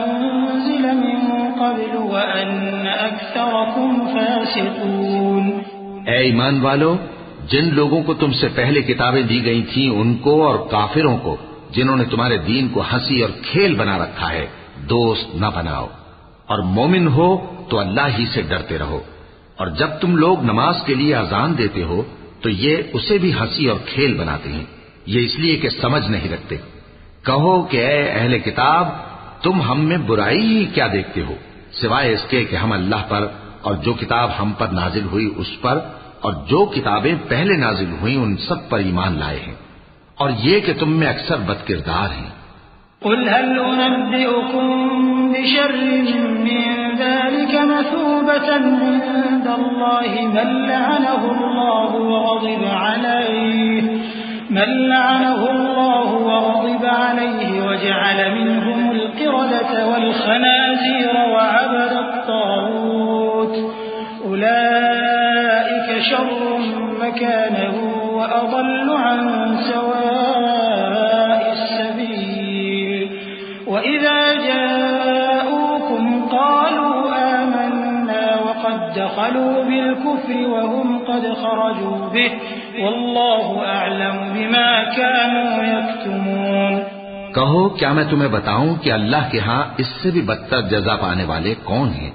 D: أنزل من قبل وأن أكثركم فاسقون۔
B: اے ایمان والو، جن لوگوں کو تم سے پہلے کتابیں دی گئی تھیں ان کو اور کافروں کو جنہوں نے تمہارے دین کو ہنسی اور کھیل بنا رکھا ہے دوست نہ بناؤ، اور مومن ہو تو اللہ ہی سے ڈرتے رہو، اور جب تم لوگ نماز کے لیے اذان دیتے ہو تو یہ اسے بھی ہنسی اور کھیل بناتے ہیں، یہ اس لیے کہ سمجھ نہیں رکھتے۔ کہو کہ اے اہل کتاب، تم ہم میں برائی ہی کیا دیکھتے ہو، سوائے اس کے کہ ہم اللہ پر اور جو کتاب ہم پر نازل ہوئی اس پر اور جو کتابیں پہلے نازل ہوئیں ان سب پر ایمان لائے ہیں، اور یہ کہ تم میں اکثر بد کردار ہیں۔
D: قل هل أنبئكم بشر من ذلك مثوبة عند الله من لعنه الله وغضب عليه وجعل منهم القردة والخنازير وعبد الطاغوت أولئك شر مكانا وأضل عن سواء السبيل وإذا جاءوكم قالوا آمنا وقد دخلوا بالكفر وهم قد خرجوا به والله أعلم أعلم بما كانوا يكتمون
B: کہو کیا میں تمہیں بتاؤں کہ اللہ کے ہاں اس سے بھی بدتر جزا پانے والے کون ہیں؟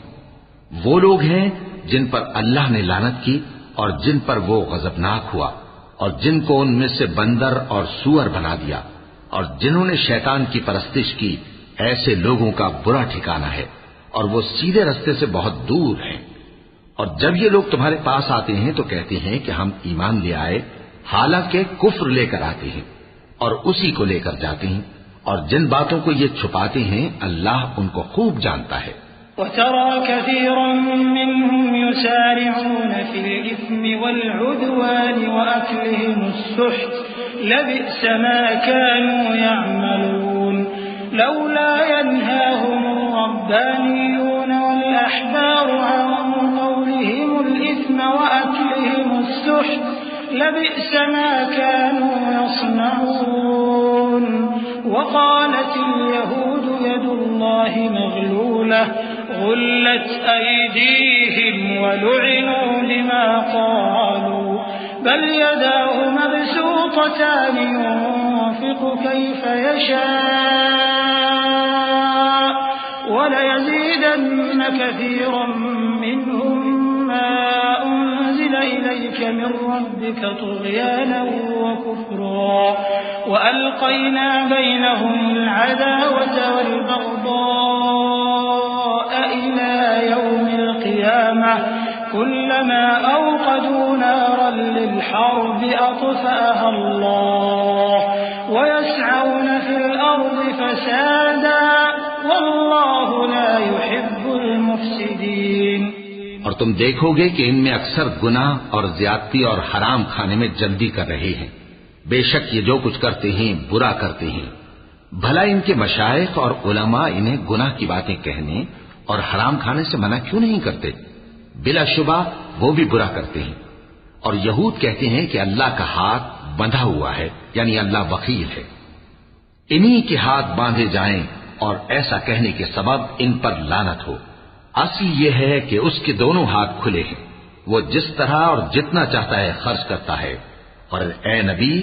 B: وہ لوگ ہیں جن پر اللہ نے لعنت کی اور جن پر وہ غضبناک ہوا، اور جن کو ان میں سے بندر اور سور بنا دیا، اور جنہوں نے شیطان کی پرستش کی، ایسے لوگوں کا برا ٹھکانہ ہے اور وہ سیدھے رستے سے بہت دور ہیں۔ اور جب یہ لوگ تمہارے پاس آتے ہیں تو کہتے ہیں کہ ہم ایمان لے آئے، حالانکہ کفر لے کر آتے ہیں اور اسی کو لے کر جاتے ہیں، اور جن باتوں کو یہ چھپاتے ہیں اللہ ان کو خوب جانتا ہے۔
D: وترى كثيرا منهم يسارعون في الإثم والعدوان وأكلهم السحت لبئس ما كانوا يعملون لولا ينهاهم الربانيون والأحبار عن قولهم الإثم وأكلهم السحت لبئس ما كانوا يصنعون وقالت اليهود يد الله مغلولة غلت أيديهم ولعنوا بما قالوا بل يداه مبسوطتان ينفق كيف يشاء وليزيدن كثيرا منهم ما أنزل إليك من ربك طغيانا وكفرا وألقينا بينهم العداوة والبغضاء إلى يوم القيامة كلما أوقدوا نارا للحرب أطفأها الله ويسعون في الأرض فسادا والله لا يحب المفسدين۔
B: اور تم دیکھو گے کہ ان میں اکثر گناہ اور زیادتی اور حرام کھانے میں جلدی کر رہے ہیں، بے شک یہ جو کچھ کرتے ہیں برا کرتے ہیں۔ بھلا ان کے مشائخ اور علماء انہیں گناہ کی باتیں کہنے اور حرام کھانے سے منع کیوں نہیں کرتے؟ بلا شبہ وہ بھی برا کرتے ہیں۔ اور یہود کہتے ہیں کہ اللہ کا ہاتھ بندھا ہوا ہے، یعنی اللہ وکیل ہے، انہی کے ہاتھ باندھے جائیں اور ایسا کہنے کے سبب ان پر لعنت ہو۔ اصل یہ ہے کہ اس کے دونوں ہاتھ کھلے ہیں، وہ جس طرح اور جتنا چاہتا ہے خرچ کرتا ہے۔ اور اے نبی،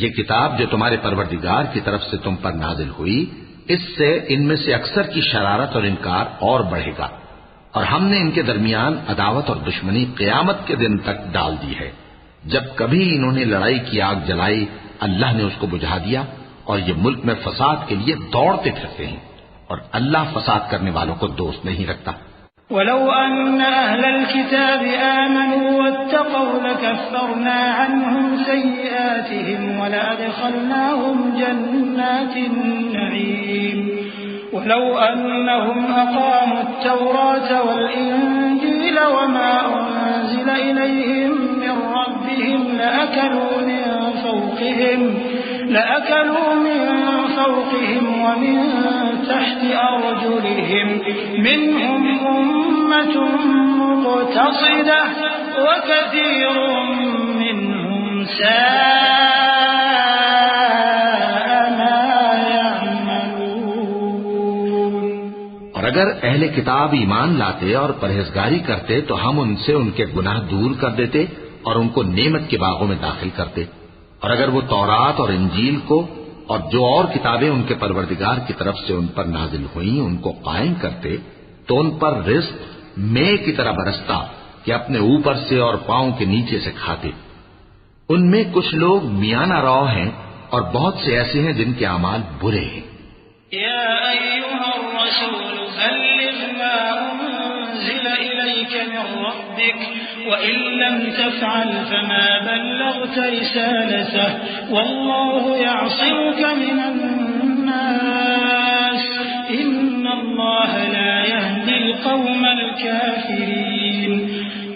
B: یہ کتاب جو تمہارے پروردگار کی طرف سے تم پر نازل ہوئی، اس سے ان میں سے اکثر کی شرارت اور انکار اور بڑھے گا، اور ہم نے ان کے درمیان عداوت اور دشمنی قیامت کے دن تک ڈال دی ہے۔ جب کبھی انہوں نے لڑائی کی آگ جلائی، اللہ نے اس کو بجھا دیا، اور یہ ملک میں فساد کے لیے دوڑتے پھرتے ہیں، اور اللہ فساد کرنے والوں کو دوست نہیں رکھتا۔
D: ولو أن أهل الكتاب آمنوا واتقوا لكفرنا عنهم سيئاتهم ولأدخلناهم جنات النعيم ولو أنهم أقاموا التوراة والإنجيل وما أنزل إليهم من ربهم لأكلوا من فوقهم ومن تحت أرجلهم منهم أمة مقتصدة وكثير منهم ساء ما يعملون۔
B: اور اگر اہل کتاب ایمان لاتے اور پرہیزگاری کرتے تو ہم ان سے ان کے گناہ دور کر دیتے اور ان کو نعمت کے باغوں میں داخل کرتے، اور اگر وہ تورات اور انجیل کو اور جو اور کتابیں ان کے پروردگار کی طرف سے ان پر نازل ہوئیں ان کو قائم کرتے تو ان پر رزق مے کی طرح برستا کہ اپنے اوپر سے اور پاؤں کے نیچے سے کھاتے۔ ان میں کچھ لوگ میانہ رو ہیں اور بہت سے ایسے ہیں جن کے اعمال برے ہیں۔
D: یا ایھا الرسول بلغ ما انزل الیک من ربک وإن لم تفعل فما بلغت رسالته والله يعصمك من الناس إن الله لا يهدي القوم الكافرين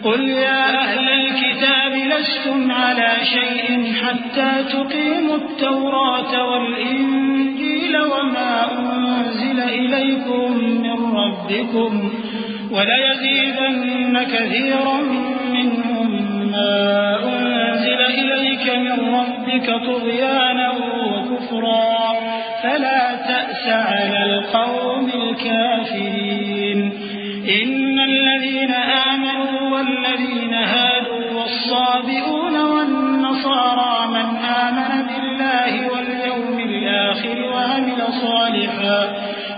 D: قل يا أهل الكتاب لستم على شيء حتى تقيموا التوراة والإنجيل وما أنزل إليكم من ربكم وليزيدن كثيرا منهم ما أنزل إليك من ربك طغيانا وكفرا فلا تأس على القوم الكافرين إن الذين آمنوا والذين هادوا والصابئون والنصارى من آمن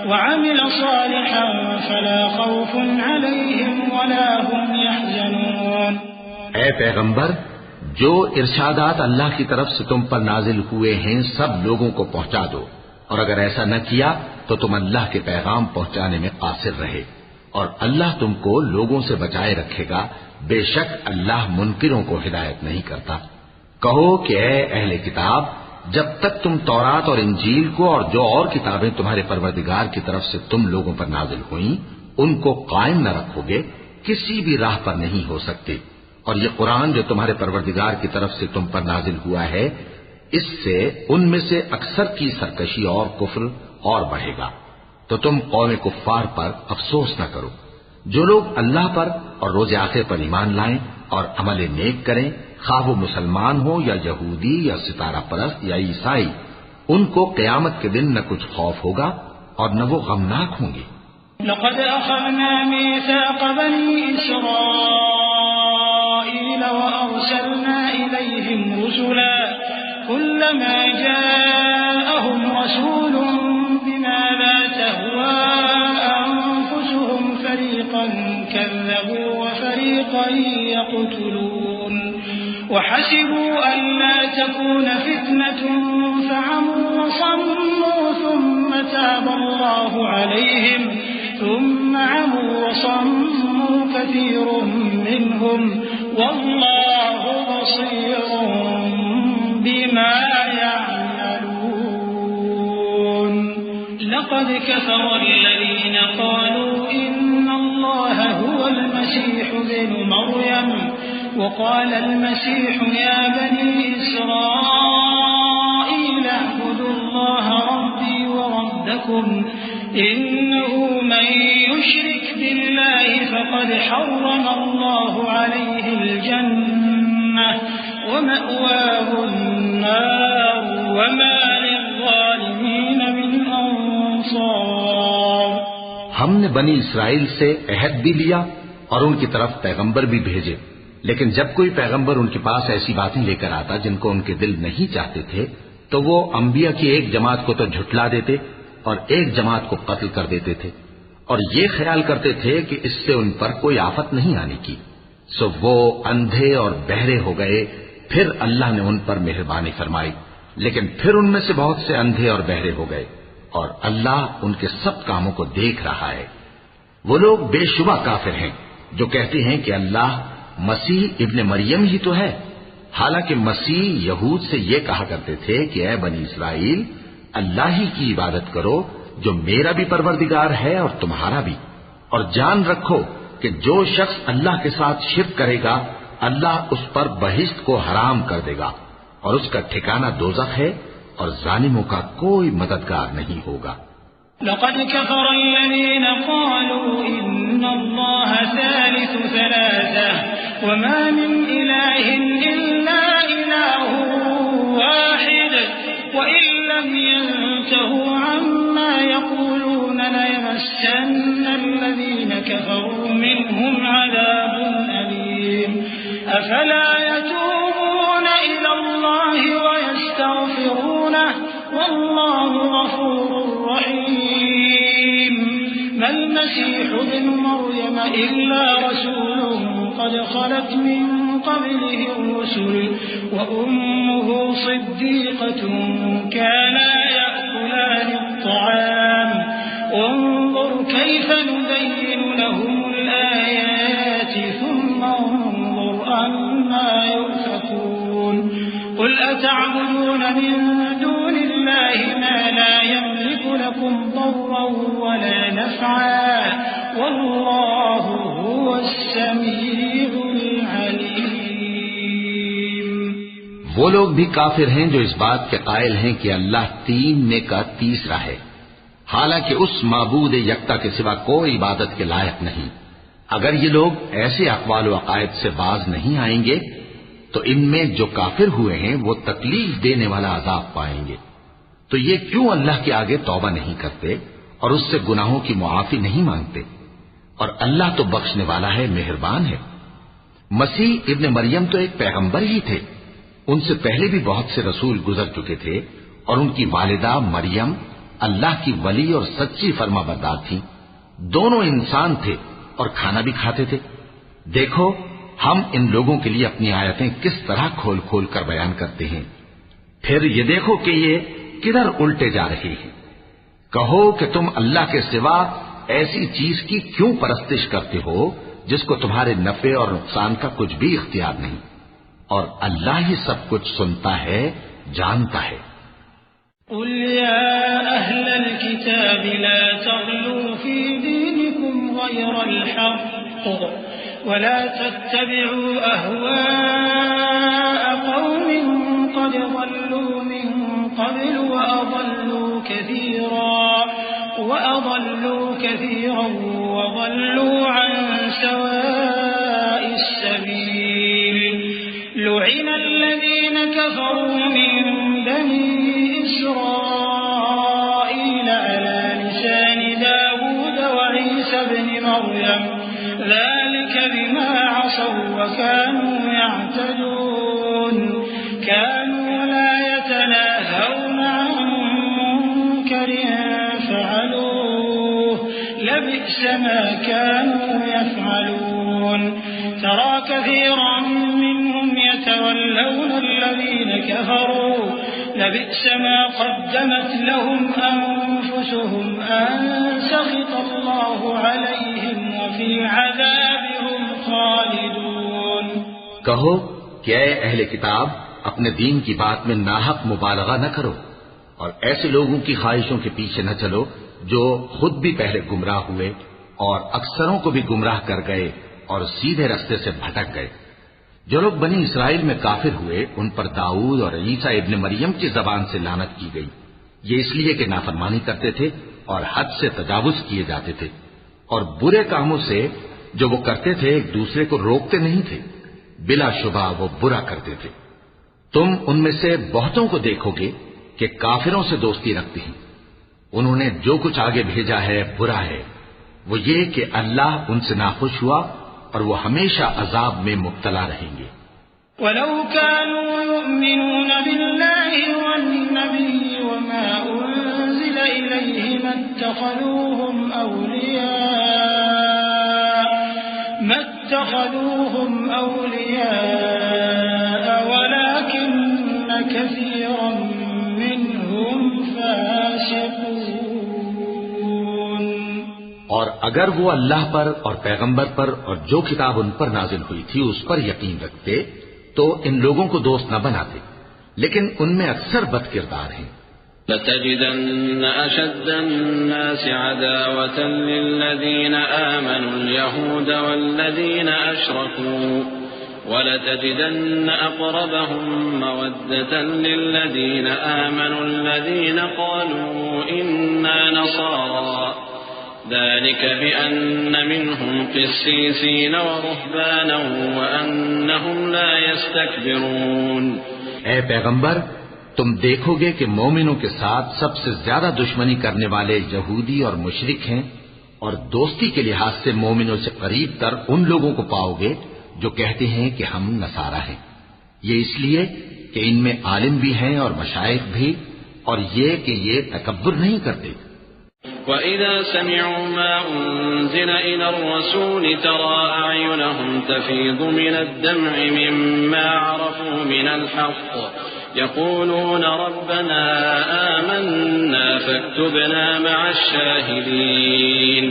D: وعمل صالحا فلا خوف عليهم ولا هم يحزنون۔
B: اے پیغمبر، جو ارشادات اللہ کی طرف سے تم پر نازل ہوئے ہیں سب لوگوں کو پہنچا دو، اور اگر ایسا نہ کیا تو تم اللہ کے پیغام پہنچانے میں قاصر رہے، اور اللہ تم کو لوگوں سے بچائے رکھے گا، بے شک اللہ منکروں کو ہدایت نہیں کرتا۔ کہو کہ اے اہل کتاب، جب تک تم تورات اور انجیل کو اور جو اور کتابیں تمہارے پروردگار کی طرف سے تم لوگوں پر نازل ہوئیں ان کو قائم نہ رکھو گے، کسی بھی راہ پر نہیں ہو سکتے۔ اور یہ قرآن جو تمہارے پروردگار کی طرف سے تم پر نازل ہوا ہے، اس سے ان میں سے اکثر کی سرکشی اور کفر اور بڑھے گا، تو تم قوم کفار پر افسوس نہ کرو۔ جو لوگ اللہ پر اور روز آخر پر ایمان لائیں اور عمل نیک کریں، خواہ وہ مسلمان ہو یا یہودی یا ستارہ پرست یا عیسائی، ان کو قیامت کے دن نہ کچھ خوف ہوگا اور نہ وہ غمناک ہوں گے۔
D: لقد أخذنا ميثاق بني إسرائيل وأرسلنا إليهم رسلا كلما جاءهم رسول بما لا تهوى أنفسهم فريقا كذبوا وفريقا يقتلون وحسبوا ألا تكون فتنة فعموا وصموا ثم تاب الله عليهم ثم عموا وصموا كثير منهم والله بصير بما يعملون۔ لقد كفر الذين قالوا إن الله هو المسيح ابن مريم وقال المسيح يا بني إسرائيل اعبدوا الله ربي وربكم إنه من يشرك بالله فقد حرم الله عليه الجنة ومأواه النار وما للظالمين من أنصار۔
B: ہم نے بنی اسرائیل سے عہد بھی لیا اور ان کی طرف پیغمبر بھی بھیجے، لیکن جب کوئی پیغمبر ان کے پاس ایسی باتیں لے کر آتا جن کو ان کے دل نہیں چاہتے تھے تو وہ انبیاء کی ایک جماعت کو تو جھٹلا دیتے اور ایک جماعت کو قتل کر دیتے تھے، اور یہ خیال کرتے تھے کہ اس سے ان پر کوئی آفت نہیں آنے کی، سو وہ اندھے اور بہرے ہو گئے۔ پھر اللہ نے ان پر مہربانی فرمائی، لیکن پھر ان میں سے بہت سے اندھے اور بہرے ہو گئے، اور اللہ ان کے سب کاموں کو دیکھ رہا ہے۔ وہ لوگ بے شبہ کافر ہیں جو کہتے ہیں کہ اللہ مسیح ابن مریم ہی تو ہے، حالانکہ مسیح یہود سے یہ کہا کرتے تھے کہ اے بنی اسرائیل، اللہ ہی کی عبادت کرو جو میرا بھی پروردگار ہے اور تمہارا بھی، اور جان رکھو کہ جو شخص اللہ کے ساتھ شرک کرے گا اللہ اس پر بہشت کو حرام کر دے گا، اور اس کا ٹھکانہ دوزخ ہے، اور ظالموں کا کوئی مددگار نہیں ہوگا۔
D: لقد كفر الذين قالوا إن الله ثالث ثلاثة وما من إله إلا إله واحد وإن لم ينتهوا عما يقولون ليمسن الذين كفروا منهم عذاب أليم أفلا يتوبون إلى الله ويستغفرونه والله غفور رحيم۔ ما المسيح ابن مريم إلا رسول قد خلت من قبله الرسل وأمه صديقة كانا يأكلان الطعام انظر كيف نبين لهم الآيات ثم انظر أنا يؤفكون۔ قل أتعبدون من دون الله ما لا يملك لكم ضرا ولا نفعا والله هو السميع العليم۔
B: وہ لوگ بھی کافر ہیں جو اس بات کے قائل ہیں کہ اللہ تین میں کا تیسرا ہے، حالانکہ اس معبود یکتا کے سوا کوئی عبادت کے لائق نہیں۔ اگر یہ لوگ ایسے اقوال و عقائد سے باز نہیں آئیں گے تو ان میں جو کافر ہوئے ہیں وہ تکلیف دینے والا عذاب پائیں گے۔ تو یہ کیوں اللہ کے آگے توبہ نہیں کرتے اور اس سے گناہوں کی معافی نہیں مانگتے؟ اور اللہ تو بخشنے والا ہے، مہربان ہے۔ مسیح ابن مریم تو ایک پیغمبر ہی تھے، ان سے پہلے بھی بہت سے رسول گزر چکے تھے، اور ان کی والدہ مریم اللہ کی ولی اور سچی فرما بردار تھیں، دونوں انسان تھے اور کھانا بھی کھاتے تھے۔ دیکھو ہم ان لوگوں کے لیے اپنی آیتیں کس طرح کھول کھول کر بیان کرتے ہیں، پھر یہ دیکھو کہ یہ کدھر الٹے جا رہے ہیں۔ کہو کہ تم اللہ کے سوا ایسی چیز کی کیوں پرستش کرتے ہو جس کو تمہارے نفع اور نقصان کا کچھ بھی اختیار نہیں، اور اللہ ہی سب کچھ سنتا ہے، جانتا ہے۔
D: قل يا أهل الكتاب لا تغلوا في دينكم غير الحق ولا تتبعوا أهواء قوم قد ضلوا من قبل وأضلوا كثيرا وضلوا عن سواء السبيل لعن الذين كفروا من بني إسرائيل على لسان داود وعيسى بن مريم ذلك بما عصوا وكانوا يعتدون كانوا لا يتناهون عن منكر فعلوه لبئس ما كانوا يفعلون ترى كثيرا منهم يتولون الذين كفروا لبئس ما قدمت لهم أنفسهم أن سخط الله عليهم وفي عذابهم خالدون۔
B: کہو کہ اے اہل کتاب اپنے دین کی بات میں ناحق مبالغہ نہ کرو اور ایسے لوگوں کی خواہشوں کے پیچھے نہ چلو جو خود بھی پہلے گمراہ ہوئے اور اکثروں کو بھی گمراہ کر گئے اور سیدھے رستے سے بھٹک گئے۔ جو لوگ بنی اسرائیل میں کافر ہوئے ان پر داؤد اور عیسیٰ ابن مریم کی زبان سے لعنت کی گئی، یہ اس لیے کہ نافرمانی کرتے تھے اور حد سے تجاوز کیے جاتے تھے، اور برے کاموں سے جو وہ کرتے تھے ایک دوسرے کو روکتے نہیں تھے، بلا شبہ وہ برا کرتے تھے۔ تم ان میں سے بہتوں کو دیکھو گے کہ کافروں سے دوستی رکھتے ہیں، انہوں نے جو کچھ آگے بھیجا ہے برا ہے، وہ یہ کہ اللہ ان سے ناخوش ہوا اور وہ ہمیشہ عذاب میں مبتلا رہیں گے۔
D: وَلَوْ كَانُوا يُؤْمِنُونَ بِاللَّهِ وَالنَّبِيِّ وَمَا أُنزِلَ إِلَيْهِ مَا اتَّخَذُوهُمْ أَوْلِيَاءَ وَلَكِنَّ كَثِيرًا مِّنْهُمْ فَاسِقُونَ۔
B: اور اگر وہ اللہ پر اور پیغمبر پر اور جو کتاب ان پر نازل ہوئی تھی اس پر یقین رکھتے تو ان لوگوں کو دوست نہ بناتے، لیکن ان میں اکثر بد کردار ہیں۔
C: لَتَجِدَنَّ أَشَدَّ النَّاسِ عَدَاوَةً لِلَّذِينَ آمَنُوا الْيَهُودَ وَالَّذِينَ أَشْرَكُوا وَلَتَجِدَنَّ أَقْرَبَهُم مَّوَدَّةً لِلَّذِينَ آمَنُوا الَّذِينَ قَالُوا إِنَّا نَصَارَىٰ ذلك بأن منهم قسيسين ورهبانا وأنهم لا يستكبرون۔
B: اے پیغمبر تم دیکھو گے کہ مومنوں کے ساتھ سب سے زیادہ دشمنی کرنے والے یہودی اور مشرک ہیں، اور دوستی کے لحاظ سے مومنوں سے قریب تر ان لوگوں کو پاؤ گے جو کہتے ہیں کہ ہم نصارہ ہیں، یہ اس لیے کہ ان میں عالم بھی ہیں اور مشائخ بھی، اور یہ کہ یہ تکبر نہیں کرتے۔
C: وَإِذَا سَمِعُوا مَا أُنزِلَ إِلَى الرَّسُولِ تَرَىٰ أَعْيُنَهُمْ تَفِيضُ مِنَ الدَّمْعِ مِمَّا عَرَفُوا مِنَ الْحَقِّ يَقُولُونَ رَبَّنَا آمَنَّا فَاكْتُبْنَا مَعَ الشَّاهِدِينَ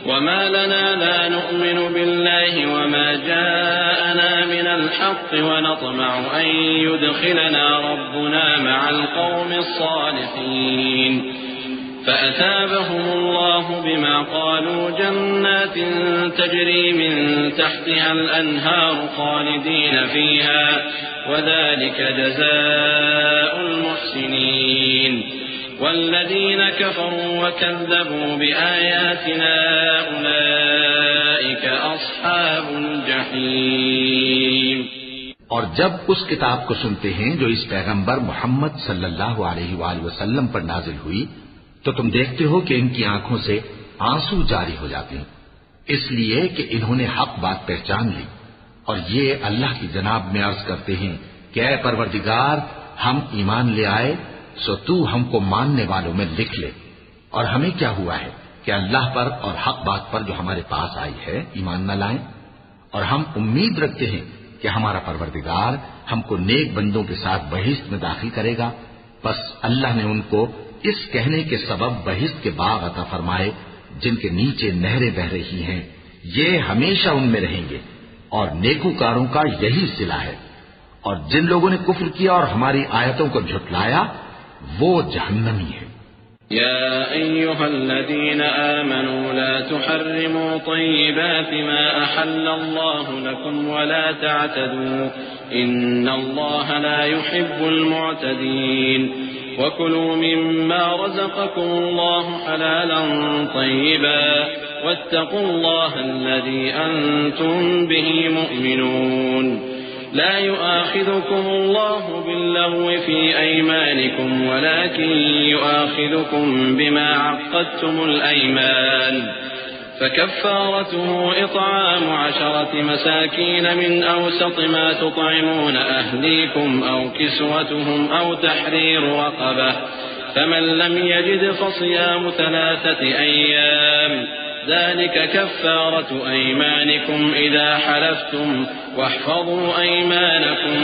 C: وَمَا لَنَا لَا نُؤْمِنُ بِاللَّهِ وَمَا جَاءَنَا مِنَ الْحَقِّ وَنَطْمَعُ أَن يُدْخِلَنَا رَبُّنَا مَعَ الْقَوْمِ الصَّالِحِينَ فأثابهم الله بما قالوا جنات تجري من تحتها الأنهار خالدين فيها وذلك جزاء المحسنين والذين كفروا وكذبوا بآياتنا أولئك أصحاب الجحيم۔
B: اور جب اس کتاب کو سنتے ہیں جو اس پیغمبر محمد صلی اللہ علیہ وآلہ وسلم پر نازل ہوئی تو تم دیکھتے ہو کہ ان کی آنکھوں سے آنسو جاری ہو جاتے ہیں، اس لیے کہ انہوں نے حق بات پہچان لی، اور یہ اللہ کی جناب میں عرض کرتے ہیں کہ اے پروردگار ہم ایمان لے آئے سو تو ہم کو ماننے والوں میں لکھ لے۔ اور ہمیں کیا ہوا ہے کہ اللہ پر اور حق بات پر جو ہمارے پاس آئی ہے ایمان نہ لائیں، اور ہم امید رکھتے ہیں کہ ہمارا پروردگار ہم کو نیک بندوں کے ساتھ بہشت میں داخل کرے گا۔ بس اللہ نے ان کو اس کہنے کے سبب بہشت کے باغ عطا فرمائے جن کے نیچے نہریں بہ رہی ہیں، یہ ہمیشہ ان میں رہیں گے، اور نیکوکاروں کا یہی صلہ ہے۔ اور جن لوگوں نے کفر کیا اور ہماری آیتوں کو جھٹلایا وہ جہنمی ہے۔
C: يا أيها الذين آمنوا لا تحرموا طيبات ما أحل الله لكم ولا تعتدوا إن الله لا يحب المعتدين وكلوا مما رزقكم الله حلالا طيبا واتقوا الله الذي أنتم به مؤمنون لا يؤاخذكم الله باللغو في أيمانكم ولكن يؤاخذكم بما عقدتم الأيمان فكفارته إطعام 10 مساكين من أوسط ما تطعمون أهليكم أو كسوتهم أو تحرير رقبة فمن لم يجد فصيام 3 أيام ذلك كفارة أيمانكم إذا حلفتم واحفظوا أيمانكم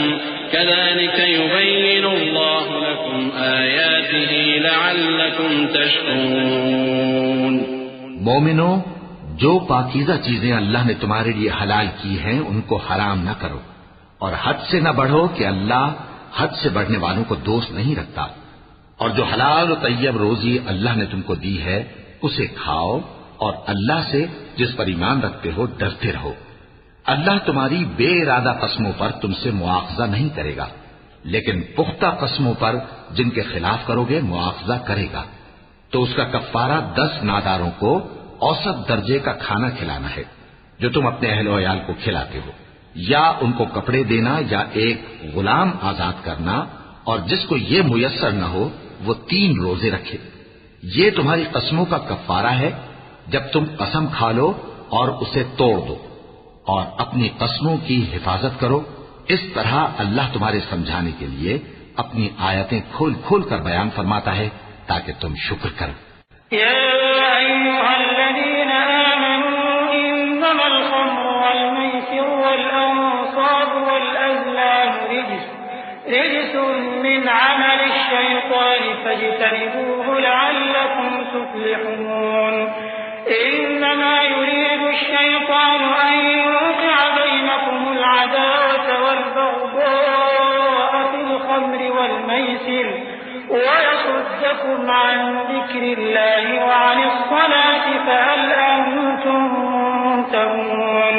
C: كذلك يبين الله لكم آياته لعلكم تشكرون۔
B: مومنو، جو پاکیزہ چیزیں اللہ نے تمہارے لیے حلال کی ہیں ان کو حرام نہ کرو، اور حد سے نہ بڑھو کہ اللہ حد سے بڑھنے والوں کو دوست نہیں رکھتا، اور جو حلال و طیب روزی اللہ نے تم کو دی ہے اسے کھاؤ، اور اللہ سے جس پر ایمان رکھتے ہو ڈرتے رہو۔ اللہ تمہاری بے ارادہ قسموں پر تم سے مواخذہ نہیں کرے گا، لیکن پختہ قسموں پر جن کے خلاف کرو گے مواخذہ کرے گا۔ تو اس کا کفارہ 10 ناداروں کو اوسط درجے کا کھانا کھلانا ہے جو تم اپنے اہل و عیال کو کھلاتے ہو، یا ان کو کپڑے دینا یا ایک غلام آزاد کرنا، اور جس کو یہ میسر نہ ہو وہ 3 روزے رکھے۔ یہ تمہاری قسموں کا کفارہ ہے جب تم قسم کھا لو اور اسے توڑ دو، اور اپنی قسموں کی حفاظت کرو۔ اس طرح اللہ تمہارے سمجھانے کے لیے اپنی آیتیں کھول کھول کر بیان فرماتا ہے تاکہ تم شکر کرو۔
D: يا أيها الذين آمنوا إنما الخمر والميسر والأنصاب والأزلام رجس من عمل الشيطان فاجتنبوه لعلكم تفلحون إنما يريد الشيطان أن يوقع بينكم العداوة والبغضاء في الخمر والميسر ويصدكم عن ذكر الله وعن الصلاة فهل أنتم منتهون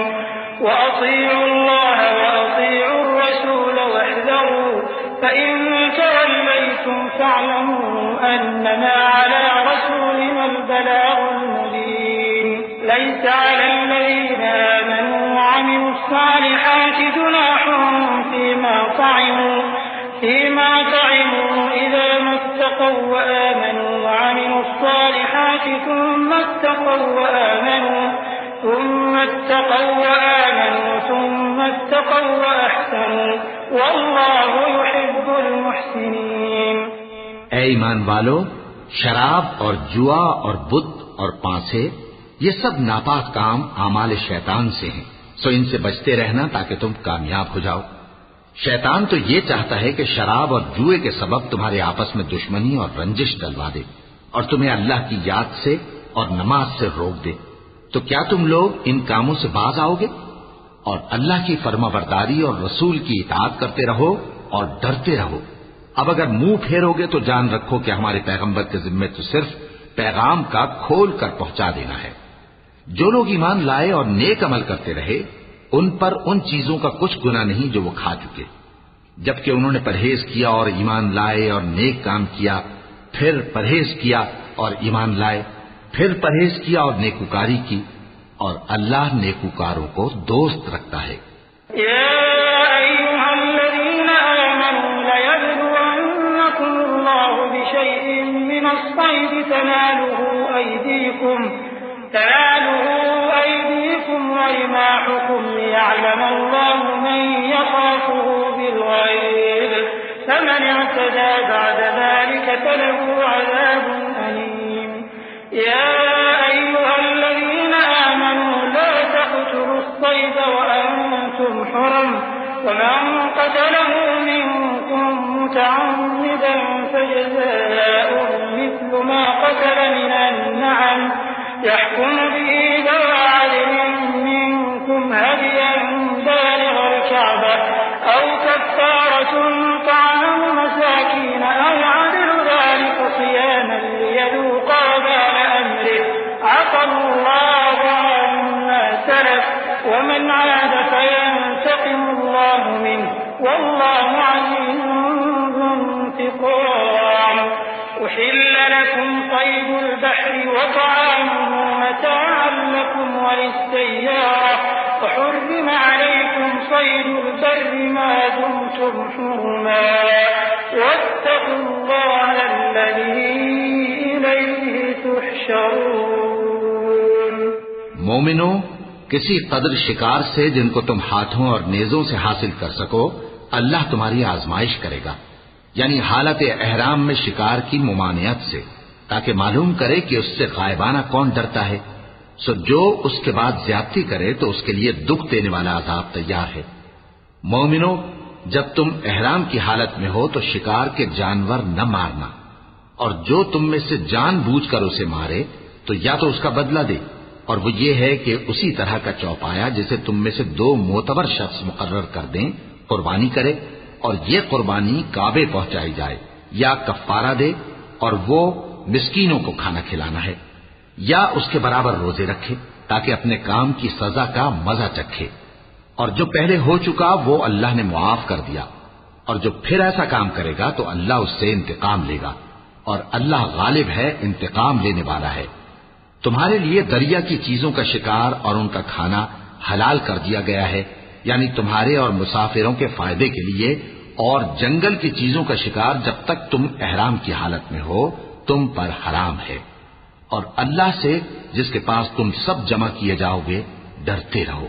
D: وأطيعوا الله وأطيعوا الرسول واحذروا فإن توليتم فاعلموا أنما على رسولنا البلاغ المبين ليس على الذين آمنوا وعملوا الصالحات جناح فيما طعموا إذا ما اتقوا وآمنوا وعملوا الصالحات ثم اتقوا وأحسنوا والله يحب المحسنين۔
B: اے ایمان والو، شراب اور جوا اور بت اور پانسے یہ سب ناپاک کام اعمال شیطان سے ہیں، سو ان سے بچتے رہنا تاکہ تم کامیاب ہو جاؤ۔ شیطان تو یہ چاہتا ہے کہ شراب اور جوئے کے سبب تمہارے آپس میں دشمنی اور رنجش ڈلوا دے، اور تمہیں اللہ کی یاد سے اور نماز سے روک دے۔ تو کیا تم لوگ ان کاموں سے باز آؤ گے؟ اور اللہ کی فرما برداری اور رسول کی اطاعت کرتے رہو اور ڈرتے رہو۔ اب اگر منہ پھیرو گے تو جان رکھو کہ ہمارے پیغمبر کے ذمے تو صرف پیغام کا کھول کر پہنچا دینا ہے۔ جو لوگ ایمان لائے اور نیک عمل کرتے رہے ان پر ان چیزوں کا کچھ گناہ نہیں جو وہ کھا چکے، جبکہ انہوں نے پرہیز کیا اور ایمان لائے اور نیک کام کیا، پھر پرہیز کیا اور ایمان لائے، پھر پرہیز کیا اور نیکوکاری کی، اور اللہ نیکوکاروں کو دوست رکھتا ہے۔
D: يا أيها الذين آمنوا ليبلونكم الله بشيء من الصيد تناله أيديكم ورماحكم ليعلم الله من يخافه بالغيب فمن اعتدى بعد ذلك له عذاب أليم. يا أيها الذين آمنوا لا تقتلوا الصيد وأنتم حرم، ومن قتله منكم متعمدا فجزاء مثل ما قتل من النعم يحكم به ذوى عدل منكم هديا بالغ الكعبة أو كفارة طعام مساكين أو عدل ذلك صياما ليذوقا وبال أمره عفى الله عما سلف ومن عاد فينتقم الله منه والله عزيز ذو انتقام. أحل لكم صيد البحر وطعامه متاعا لكم وللسيارة، وحرم عليكم صيد البر ما دمتم حرما، واتقوا الله الذي إليه تحشرون.
B: مومنو، کسی قدر شکار سے جن کو تم ہاتھوں اور نیزوں سے حاصل کر سکو اللہ تمہاری آزمائش کرے گا، یعنی حالت احرام میں شکار کی ممانعت سے، تاکہ معلوم کرے کہ اس سے غائبانہ کون ڈرتا ہے. سو جو اس کے بعد زیادتی کرے تو اس کے لیے دکھ دینے والا عذاب تیار ہے. مومنو، جب تم احرام کی حالت میں ہو تو شکار کے جانور نہ مارنا، اور جو تم میں سے جان بوجھ کر اسے مارے تو یا تو اس کا بدلہ دے، اور وہ یہ ہے کہ اسی طرح کا چوپایا جسے تم میں سے 2 معتبر شخص مقرر کر دیں قربانی کرے، اور یہ قربانی کعبے پہنچائی جائے، یا کفارہ دے اور وہ مسکینوں کو کھانا کھلانا ہے، یا اس کے برابر روزے رکھے تاکہ اپنے کام کی سزا کا مزہ چکھے. اور جو پہلے ہو چکا وہ اللہ نے معاف کر دیا، اور جو پھر ایسا کام کرے گا تو اللہ اس سے انتقام لے گا، اور اللہ غالب ہے، انتقام لینے والا ہے. تمہارے لیے دریا کی چیزوں کا شکار اور ان کا کھانا حلال کر دیا گیا ہے، یعنی تمہارے اور مسافروں کے فائدے کے لیے، اور جنگل کی چیزوں کا شکار جب تک تم احرام کی حالت میں ہو تم پر حرام ہے. اور اللہ سے جس کے پاس تم سب جمع کیے جاؤ گے ڈرتے رہو.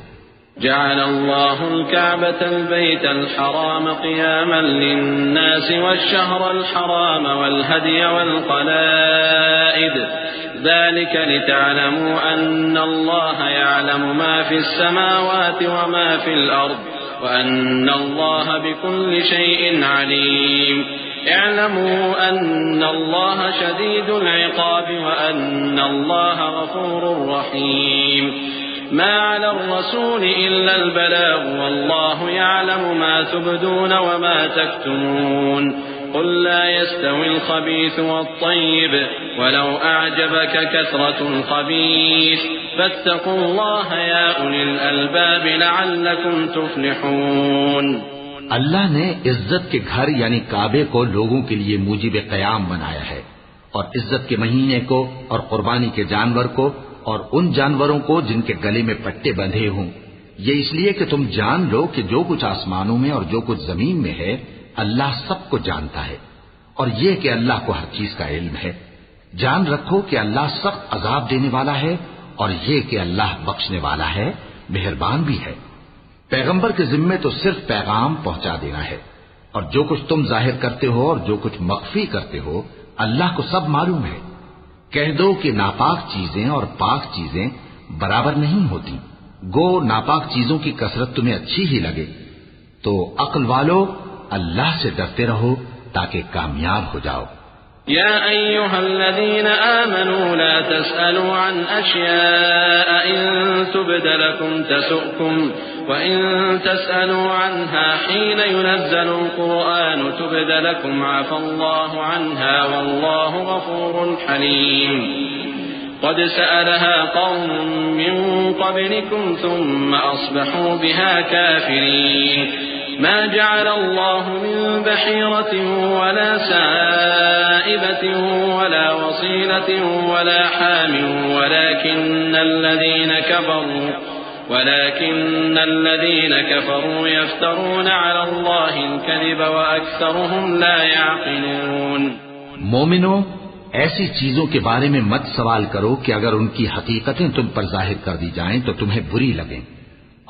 C: جعل الله الكعبة البيت الحرام قياما للناس والشهر الحرام والهدي والقلائد ذلك لتعلموا أن الله يعلم ما في السماوات وما في الأرض وأن الله بكل شيء عليم. اعلموا أن الله شديد العقاب وأن الله غفور رحيم. ما على الرسول إلا البلاغ والله يعلم ما تبدون وما تكتمون. قل لا يستوي الخبيث والطيب ولو أعجبك كثرة الخبيث فاتقوا الله يا أولي الألباب لعلكم تفلحون.
B: اللہ نے عزت کے گھر یعنی کعبے کو لوگوں کے لیے موجب قیام بنایا ہے، اور عزت کے مہینے کو اور قربانی کے جانور کو اور ان جانوروں کو جن کے گلے میں پٹے بندھے ہوں، یہ اس لیے کہ تم جان لو کہ جو کچھ آسمانوں میں اور جو کچھ زمین میں ہے اللہ سب کو جانتا ہے، اور یہ کہ اللہ کو ہر چیز کا علم ہے. جان رکھو کہ اللہ سخت عذاب دینے والا ہے، اور یہ کہ اللہ بخشنے والا ہے، مہربان بھی ہے. پیغمبر کے ذمے تو صرف پیغام پہنچا دینا ہے، اور جو کچھ تم ظاہر کرتے ہو اور جو کچھ مخفی کرتے ہو اللہ کو سب معلوم ہے. کہہ دو کہ ناپاک چیزیں اور پاک چیزیں برابر نہیں ہوتی، گو ناپاک چیزوں کی کثرت تمہیں اچھی ہی لگے. تو عقل والو اللہ سے ڈرتے رہو تاکہ کامیاب ہو جاؤ.
C: يا أيها الذين آمنوا لا تسألوا عن أشياء إن تبد لكم تسؤكم وإن تسألوا عنها حين ينزل القرآن تبد لكم عفى الله عنها والله غفور حليم. قد سألها قوم من قبلكم ثم أصبحوا بها كافرين. ما جعل الله من بحيرة ولا سائبة ولا وصيلة ولا حام ولكن الذين كفروا يفترون على الله الكذب وأكثرهم لا يعقلون.
B: مومنو، ایسی چیزوں کے بارے میں مت سوال کرو کہ اگر ان کی حقیقتیں تم پر ظاہر کر دی جائیں تو تمہیں بری لگیں،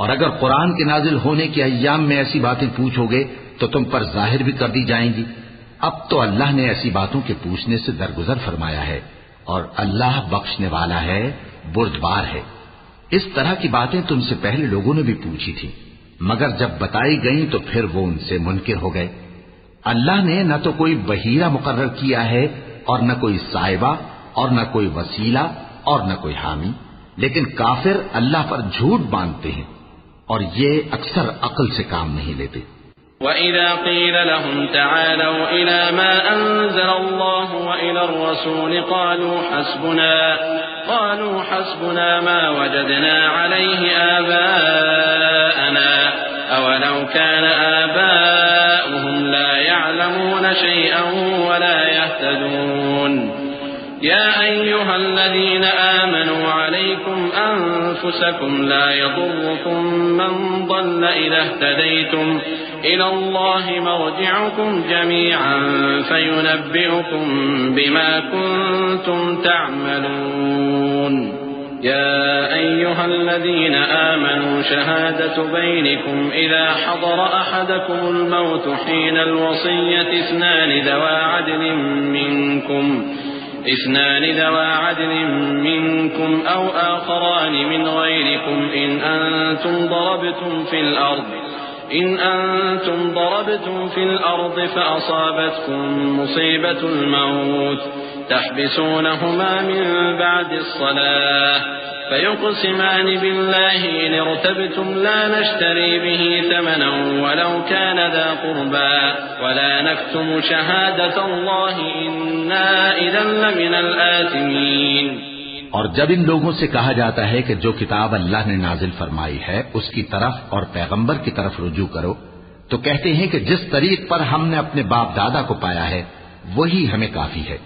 B: اور اگر قرآن کے نازل ہونے کے ایام میں ایسی باتیں پوچھو گے تو تم پر ظاہر بھی کر دی جائیں گی. اب تو اللہ نے ایسی باتوں کے پوچھنے سے درگزر فرمایا ہے، اور اللہ بخشنے والا ہے، بردبار ہے۔ اس طرح کی باتیں تم سے پہلے لوگوں نے بھی پوچھی تھی، مگر جب بتائی گئیں تو پھر وہ ان سے منکر ہو گئے۔ اللہ نے نہ تو کوئی بحیرہ مقرر کیا ہے، اور نہ کوئی صاحبہ، اور نہ کوئی وسیلہ، اور نہ کوئی حامی، لیکن کافر اللہ پر جھوٹ باندھتے ہیں، اور یہ اکثر عقل سے کام نہیں لیتے۔
C: وَإِذَا قِيلَ لَهُمْ تَعَالَوْا إِلَى مَا أَنزَلَ اللَّهُ وَإِلَى الرَّسُولِ قَالُوا حَسْبُنَا مَا وَجَدْنَا عَلَيْهِ آبَاءَنَا أَوَلَوْ كَانَ آبَاؤُهُمْ لَا يَعْلَمُونَ شَيْئًا وَلَا يَهْتَدُونَ يَا أَيُّهَا الَّذِينَ آمَنُوا عَلَيْكُمْ أَنفُسَكُمْ لَا يَضُرُّكُم مَّن ضَلَّ إِذَا اهْتَدَيْتُمْ إِلَى اللَّهِ مَرْجِعُكُمْ جَمِيعًا فَيُنَبِّئُكُم بِمَا كُنتُمْ تَعْمَلُونَ يَا أَيُّهَا الَّذِينَ آمَنُوا شَهَادَةُ بَيْنِكُمْ إِذَا حَضَرَ أَحَدَكُمُ الْمَوْتُ حِينَ الْوَصِيَّةِ اثْنَانِ ذَوَا عَدْلٍ مِّنكُمْ أَوْ آخَرَانِ مِنْ غَيْرِكُمْ إِنْ أَنتُمْ ضَرَبْتُمْ فِي الْأَرْضِ فَأَصَابَتْكُم مُّصِيبَةُ الْمَوْتِ تَحْبِسُونَهُمَا مِن بَعْدِ الصَّلَاةِ فَيُقْسِمَانِ بِاللَّهِ إِنِ ارْتَبْتُمْ لَا نَشْتَرِي بِهِ ثَمَنًا وَلَوْ كَانَ ذَا قُرْبَىٰ وَلَا نَكْتُمُ شَهَادَةَ اللَّهِ إِنَّا إِذًا لَّمِنَ الْآثِمِينَ۔
B: اور جب ان لوگوں سے کہا جاتا ہے کہ جو کتاب اللہ نے نازل فرمائی ہے اس کی طرف اور پیغمبر کی طرف رجوع کرو، تو کہتے ہیں کہ جس طریق پر ہم نے اپنے باپ دادا کو پایا ہے وہی ہمیں کافی ہے۔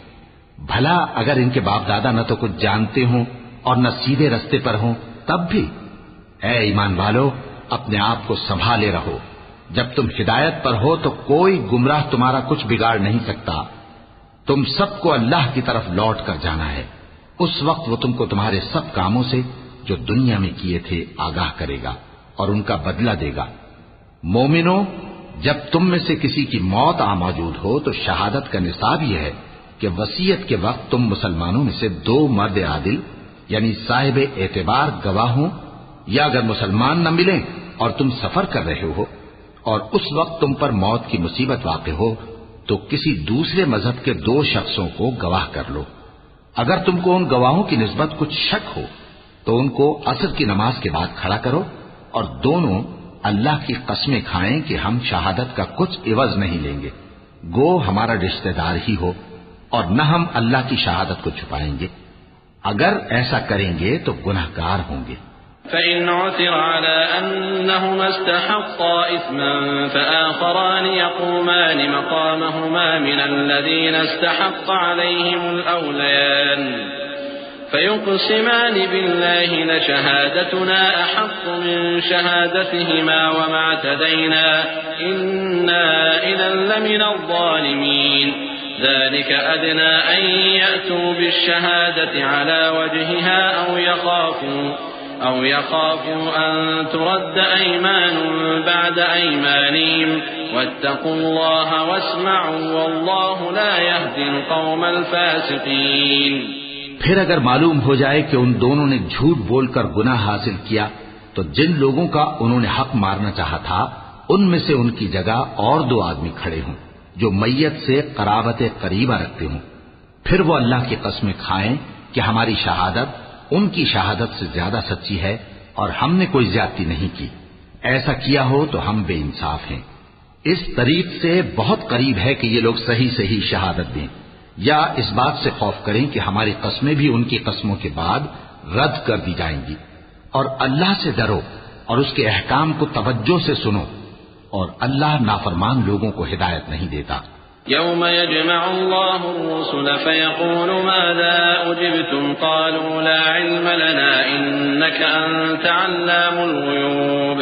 B: بھلا اگر ان کے باپ دادا نہ تو کچھ جانتے ہوں اور نہ سیدھے رستے پر ہوں تب بھی؟ اے ایمان والو، اپنے آپ کو سنبھالے رہو، جب تم ہدایت پر ہو تو کوئی گمراہ تمہارا کچھ بگاڑ نہیں سکتا۔ تم سب کو اللہ کی طرف لوٹ کر جانا ہے، اس وقت وہ تم کو تمہارے سب کاموں سے جو دنیا میں کیے تھے آگاہ کرے گا اور ان کا بدلہ دے گا۔ مومنو، جب تم میں سے کسی کی موت آ موجود ہو تو شہادت کا نصاب یہ ہے کہ وصیت کے وقت تم مسلمانوں میں سے 2 مرد عادل یعنی صاحب اعتبار گواہ ہوں، یا اگر مسلمان نہ ملیں اور تم سفر کر رہے ہو اور اس وقت تم پر موت کی مصیبت واقع ہو تو کسی دوسرے مذہب کے 2 شخصوں کو گواہ کر لو۔ اگر تم کو ان گواہوں کی نسبت کچھ شک ہو تو ان کو عصر کی نماز کے بعد کھڑا کرو اور دونوں اللہ کی قسمیں کھائیں کہ ہم شہادت کا کچھ عوض نہیں لیں گے، گو ہمارا رشتہ دار ہی ہو، اور نہ ہم اللہ کی شہادت کو چھپائیں گے۔ اگر ایسا کریں گے تو گناہگار ہوں گے۔
C: فَإِنْ عُثِرَ عَلَىٰ أَنَّهُمَا اسْتَحَقَّا إِثْمًا فَآخَرَانِ يَقُومَانِ مَقَامَهُمَا مِنَ الَّذِينَ اسْتَحَقَّ عَلَيْهِمُ الْأَوْلَيَانِ فَيُقْسِمَانِ بِاللَّهِ لَشَهَادَتُنَا أَحَقُّ مِن شَهَادَتِهِمَا وَمَا اعْتَدَيْنَا إِنَّا إِذًا لَّمِنَ الظَّالِمِينَ ذلك أدنى أن يأتوا بالشهادة على وجهها أو يخافوا أن ترد أيمان بعد أيمانهم واتقوا الله واسمعوا والله لا يهدي القوم الفاسقين۔
B: پھر اگر معلوم ہو جائے کہ ان دونوں نے جھوٹ بول کر گناہ حاصل کیا تو جن لوگوں کا انہوں نے حق مارنا چاہا تھا ان میں سے ان کی جگہ اور 2 آدمی کھڑے ہوں جو میت سے قرابت قریبہ رکھتے ہوں، پھر وہ اللہ کی قسمیں کھائیں کہ ہماری شہادت ان کی شہادت سے زیادہ سچی ہے اور ہم نے کوئی زیادتی نہیں کی۔ ایسا کیا ہو تو ہم بے انصاف ہیں۔ اس طریق سے بہت قریب ہے کہ یہ لوگ صحیح شہادت دیں، یا اس بات سے خوف کریں کہ ہماری قسمیں بھی ان کی قسموں کے بعد رد کر دی جائیں گی۔ اور اللہ سے ڈرو اور اس کے احکام کو توجہ سے سنو، اور اللہ نافرمان لوگوں کو ہدایت نہیں دیتا۔
C: يوم يجمع الله الرسل فيقول ماذا أجبتم قالوا لا علم لنا إنك أنت علام الغيوب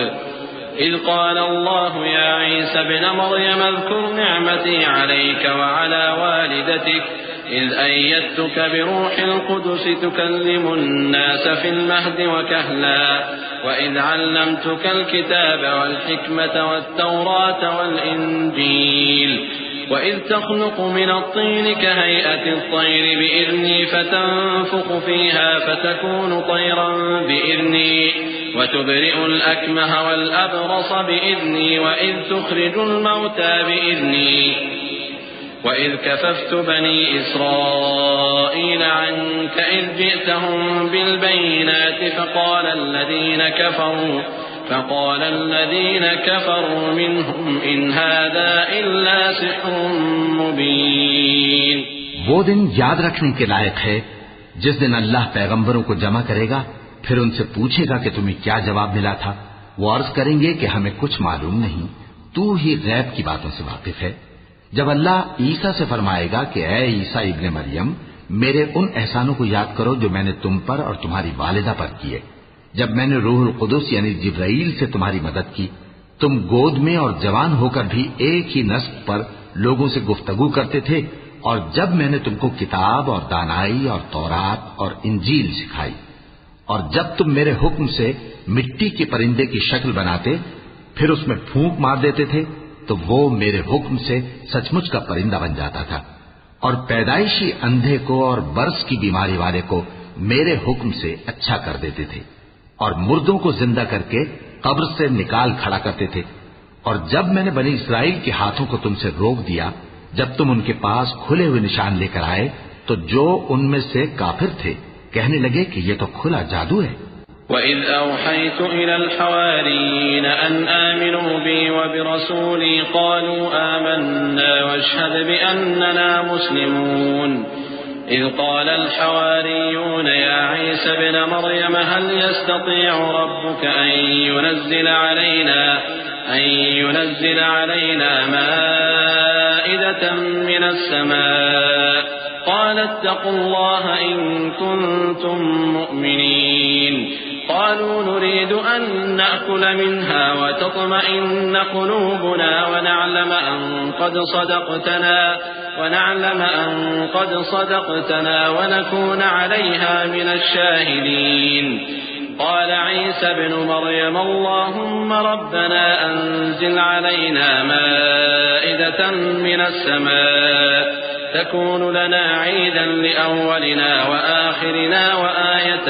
C: إذ قال الله يا عيسى ابن مريم اذكر نعمتي عليك وعلى والدتك إذ أيدتك بروح القدس تكلم الناس في المهد وكهلا وإذ علمتك الكتاب والحكمة والتوراة والإنجيل وإذ تخلق من الطين كهيئة الطير بإذني فتنفخ فيها فتكون طيرا بإذني وتبرئ الأكمه والأبرص بإذني وإذ تخرج الموتى بإذني وإذ كففت بني إسرائيل عنك إذ جئتهم بالبينات فقال الذين كفروا منهم إن هذا إلا سحر مبين.
B: وہ دن یاد رکھنے کے لائق ہے جس دن اللہ پیغمبروں کو جمع کرے گا، پھر ان سے پوچھے گا کہ تمہیں کیا جواب ملا تھا. وہ عرض کریں گے کہ ہمیں کچھ معلوم نہیں، تو ہی غیب کی باتوں سے واقف ہے. جب اللہ عیسیٰ سے فرمائے گا کہ اے عیسیٰ ابن مریم، میرے ان احسانوں کو یاد کرو جو میں نے تم پر اور تمہاری والدہ پر کیے. جب میں نے روح القدس یعنی جبرائیل سے تمہاری مدد کی، تم گود میں اور جوان ہو کر بھی ایک ہی نسق پر لوگوں سے گفتگو کرتے تھے، اور جب میں نے تم کو کتاب اور دانائی اور تورات اور انجیل سکھائی، اور جب تم میرے حکم سے مٹی کے پرندے کی شکل بناتے پھر اس میں پھونک مار دیتے تھے تو وہ میرے حکم سے سچ مچ کا پرندہ بن جاتا تھا، اور پیدائشی اندھے کو اور برس کی بیماری والے کو میرے حکم سے اچھا کر دیتے تھے، اور مردوں کو زندہ کر کے قبر سے نکال کھڑا کرتے تھے. اور جب میں نے بنی اسرائیل کے ہاتھوں کو تم سے روک دیا، جب تم ان کے پاس کھلے ہوئے نشان لے کر آئے تو جو ان میں سے کافر تھے کہنے لگے کہ یہ تو کھلا جادو ہے.
C: وَإِذْ أَوْحَيْتُ إِلَى الْحَوَارِيِّينَ أَنْ آمِنُوا بِي وَبِرَسُولِي قَالُوا آمَنَّا وَاشْهَدْ بِأَنَّنَا مُسْلِمُونَ. إِذْ قَالَ الْحَوَارِيُّونَ يَا عِيسَى ابْنَ مَرْيَمَ هَلْ يَسْتَطِيعُ رَبُّكَ أن ينزل علينا مائدة من السماء قال اتقوا الله إن كنتم مؤمنين. قالوا نريد أن نأكل منها وتطمئن قلوبنا ونعلم أن قد صدقتنا ونكون عليها من الشاهدين. قال عيسى ابن مريم اللهم ربنا أنزل علينا مائدة من السماء تكون لنا عيدا لأولنا وآخرنا وآية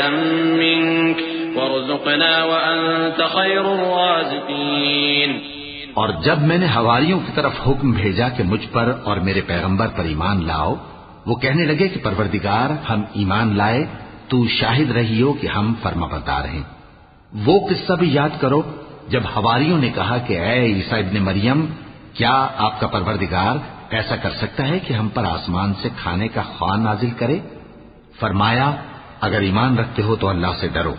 C: منك وارزقنا وأنت خير الرازقين.
B: اور جب میں نے حواریوں کی طرف حکم بھیجا کہ مجھ پر اور میرے پیغمبر پر ایمان لاؤ، وہ کہنے لگے کہ پروردگار ہم ایمان لائے، تو شاہد رہی ہو کہ ہم فرمانبردار ہیں. وہ قصہ بھی یاد کرو جب حواریوں نے کہا کہ اے عیسیٰ ابن مریم، کیا آپ کا پروردگار ایسا کر سکتا ہے کہ ہم پر آسمان سے کھانے کا خوان نازل کرے؟ فرمایا اگر ایمان رکھتے ہو تو اللہ سے ڈرو.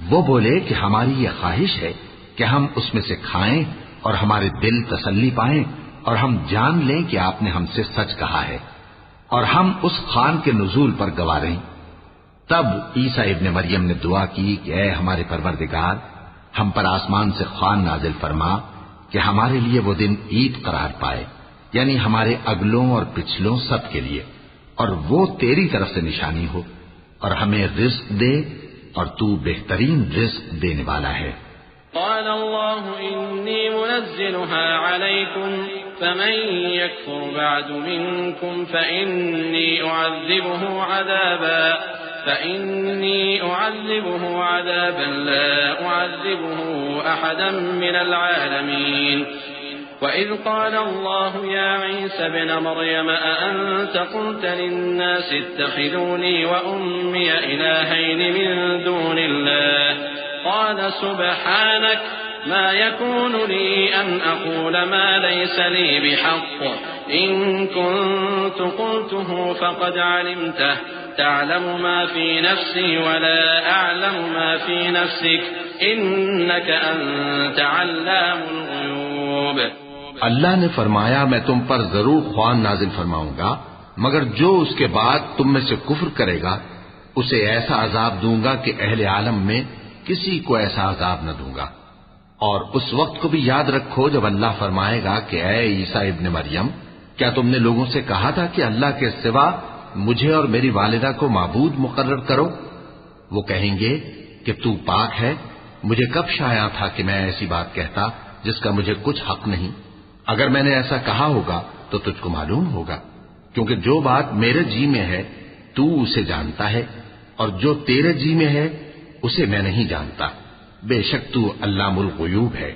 B: وہ بولے کہ ہماری یہ خواہش ہے کہ ہم اس میں سے کھائیں اور ہمارے دل تسلی پائیں اور ہم جان لیں کہ آپ نے ہم سے سچ کہا ہے اور ہم اس خوان کے نزول پر گواہ رہیں. تب عیسیٰ ابن مریم نے دعا کی کہ اے ہمارے پروردگار، ہم پر آسمان سے خوان نازل فرما کہ ہمارے لیے وہ دن عید قرار پائے، یعنی ہمارے اگلوں اور پچھلوں سب کے لیے، اور وہ تیری طرف سے نشانی ہو، اور ہمیں رزق دے اور تو بہترین رزق دینے والا ہے.
C: قال الله إني منزلها عليكم فمن يكفر بعد منكم فإني أعذبه عذابا لا أعذبه أحدا من العالمين. وإذ قال الله يا عيسى ابن مريم أأنت قلت للناس اتخذوني وأمي إلهين من دون الله قال سبحانك ما يكون لي أن أقول ما ليس لي بحق إن كنت قلته فقد علمته تعلم ما في نفسي ولا أعلم ما في نفسك إنك أنت علام الغيوب.
B: اللہ نے فرمایا میں تم پر ضرور خوان نازل فرماؤں گا، مگر جو اس کے بعد تم میں سے کفر کرے گا اسے ایسا عذاب دوں گا کہ اہل عالم میں کسی کو ایسا عذاب نہ دوں گا. اور اس وقت کو بھی یاد رکھو جب اللہ فرمائے گا کہ اے عیسیٰ ابن مریم، کیا تم نے لوگوں سے کہا تھا کہ اللہ کے سوا مجھے اور میری والدہ کو معبود مقرر کرو؟ وہ کہیں گے کہ تو پاک ہے، مجھے کب شایع تھا کہ میں ایسی بات کہتا جس کا مجھے کچھ حق نہیں. اگر میں نے ایسا کہا ہوگا تو تجھ کو معلوم ہوگا، کیونکہ جو بات میرے جی میں ہے تو اسے جانتا ہے، اور جو تیرے جی میں ہے اسے میں نہیں جانتا، بے شک تو علام الغیوب ہے۔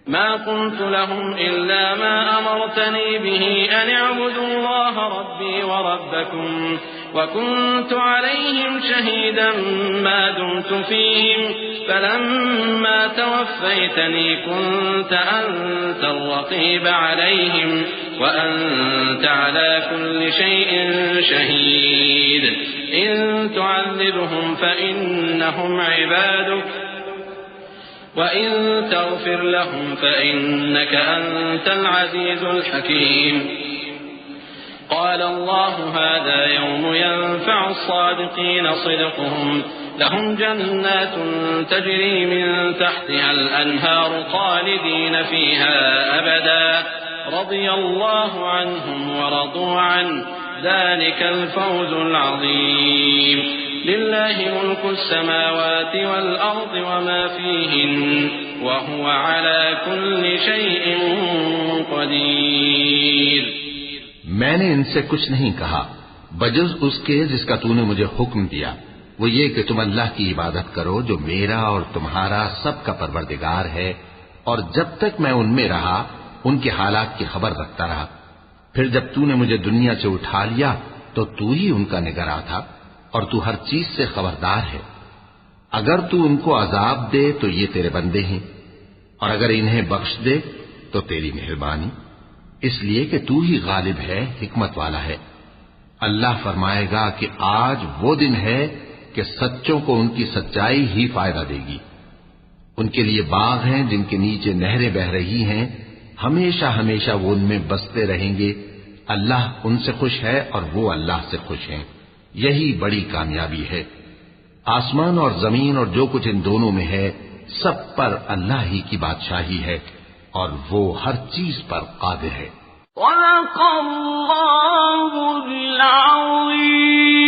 C: ما قلت لهم إلا ما أمرتني به أن اعبدوا الله ربي وربكم وكنت عليهم شهيدا ما دمت فيهم فلما توفيتني كنت أنت الرقيب عليهم وأنت على كل شيء شهيد إن تعذبهم فإنهم عبادك وإن تغفر لهم فإنك أنت العزيز الحكيم قال الله هذا يوم ينفع الصادقين صدقهم لهم جنات تجري من تحتها الأنهار خالدين فيها أبدا رضي الله عنهم ورضوا عنه ذلك الفوز العظيم لله ملك السماوات والأرض وما فيهن وهو على كل شيء قدير۔
B: میں نے ان سے کچھ نہیں کہا بجز اس کے جس کا تو نے مجھے حکم دیا، وہ یہ کہ تم اللہ کی عبادت کرو جو میرا اور تمہارا سب کا پروردگار ہے، اور جب تک میں ان میں رہا ان کے حالات کی خبر رکھتا رہا۔ پھر جب تو نے مجھے دنیا سے اٹھا لیا تو تو ہی ان کا نگراں تھا، اور تو ہر چیز سے خبردار ہے۔ اگر تو ان کو عذاب دے تو یہ تیرے بندے ہیں، اور اگر انہیں بخش دے تو تیری مہربانی، اس لیے کہ تو ہی غالب ہے، حکمت والا ہے۔ اللہ فرمائے گا کہ آج وہ دن ہے کہ سچوں کو ان کی سچائی ہی فائدہ دے گی۔ ان کے لیے باغ ہیں جن کے نیچے نہریں بہ رہی ہیں، ہمیشہ ہمیشہ وہ ان میں بستے رہیں گے۔ اللہ ان سے خوش ہے اور وہ اللہ سے خوش ہیں، یہی بڑی کامیابی ہے۔ آسمان اور زمین اور جو کچھ ان دونوں میں ہے سب پر اللہ ہی کی بادشاہی ہے، اور وہ ہر چیز پر قادر ہے۔
E: صدق اللہ العظیم۔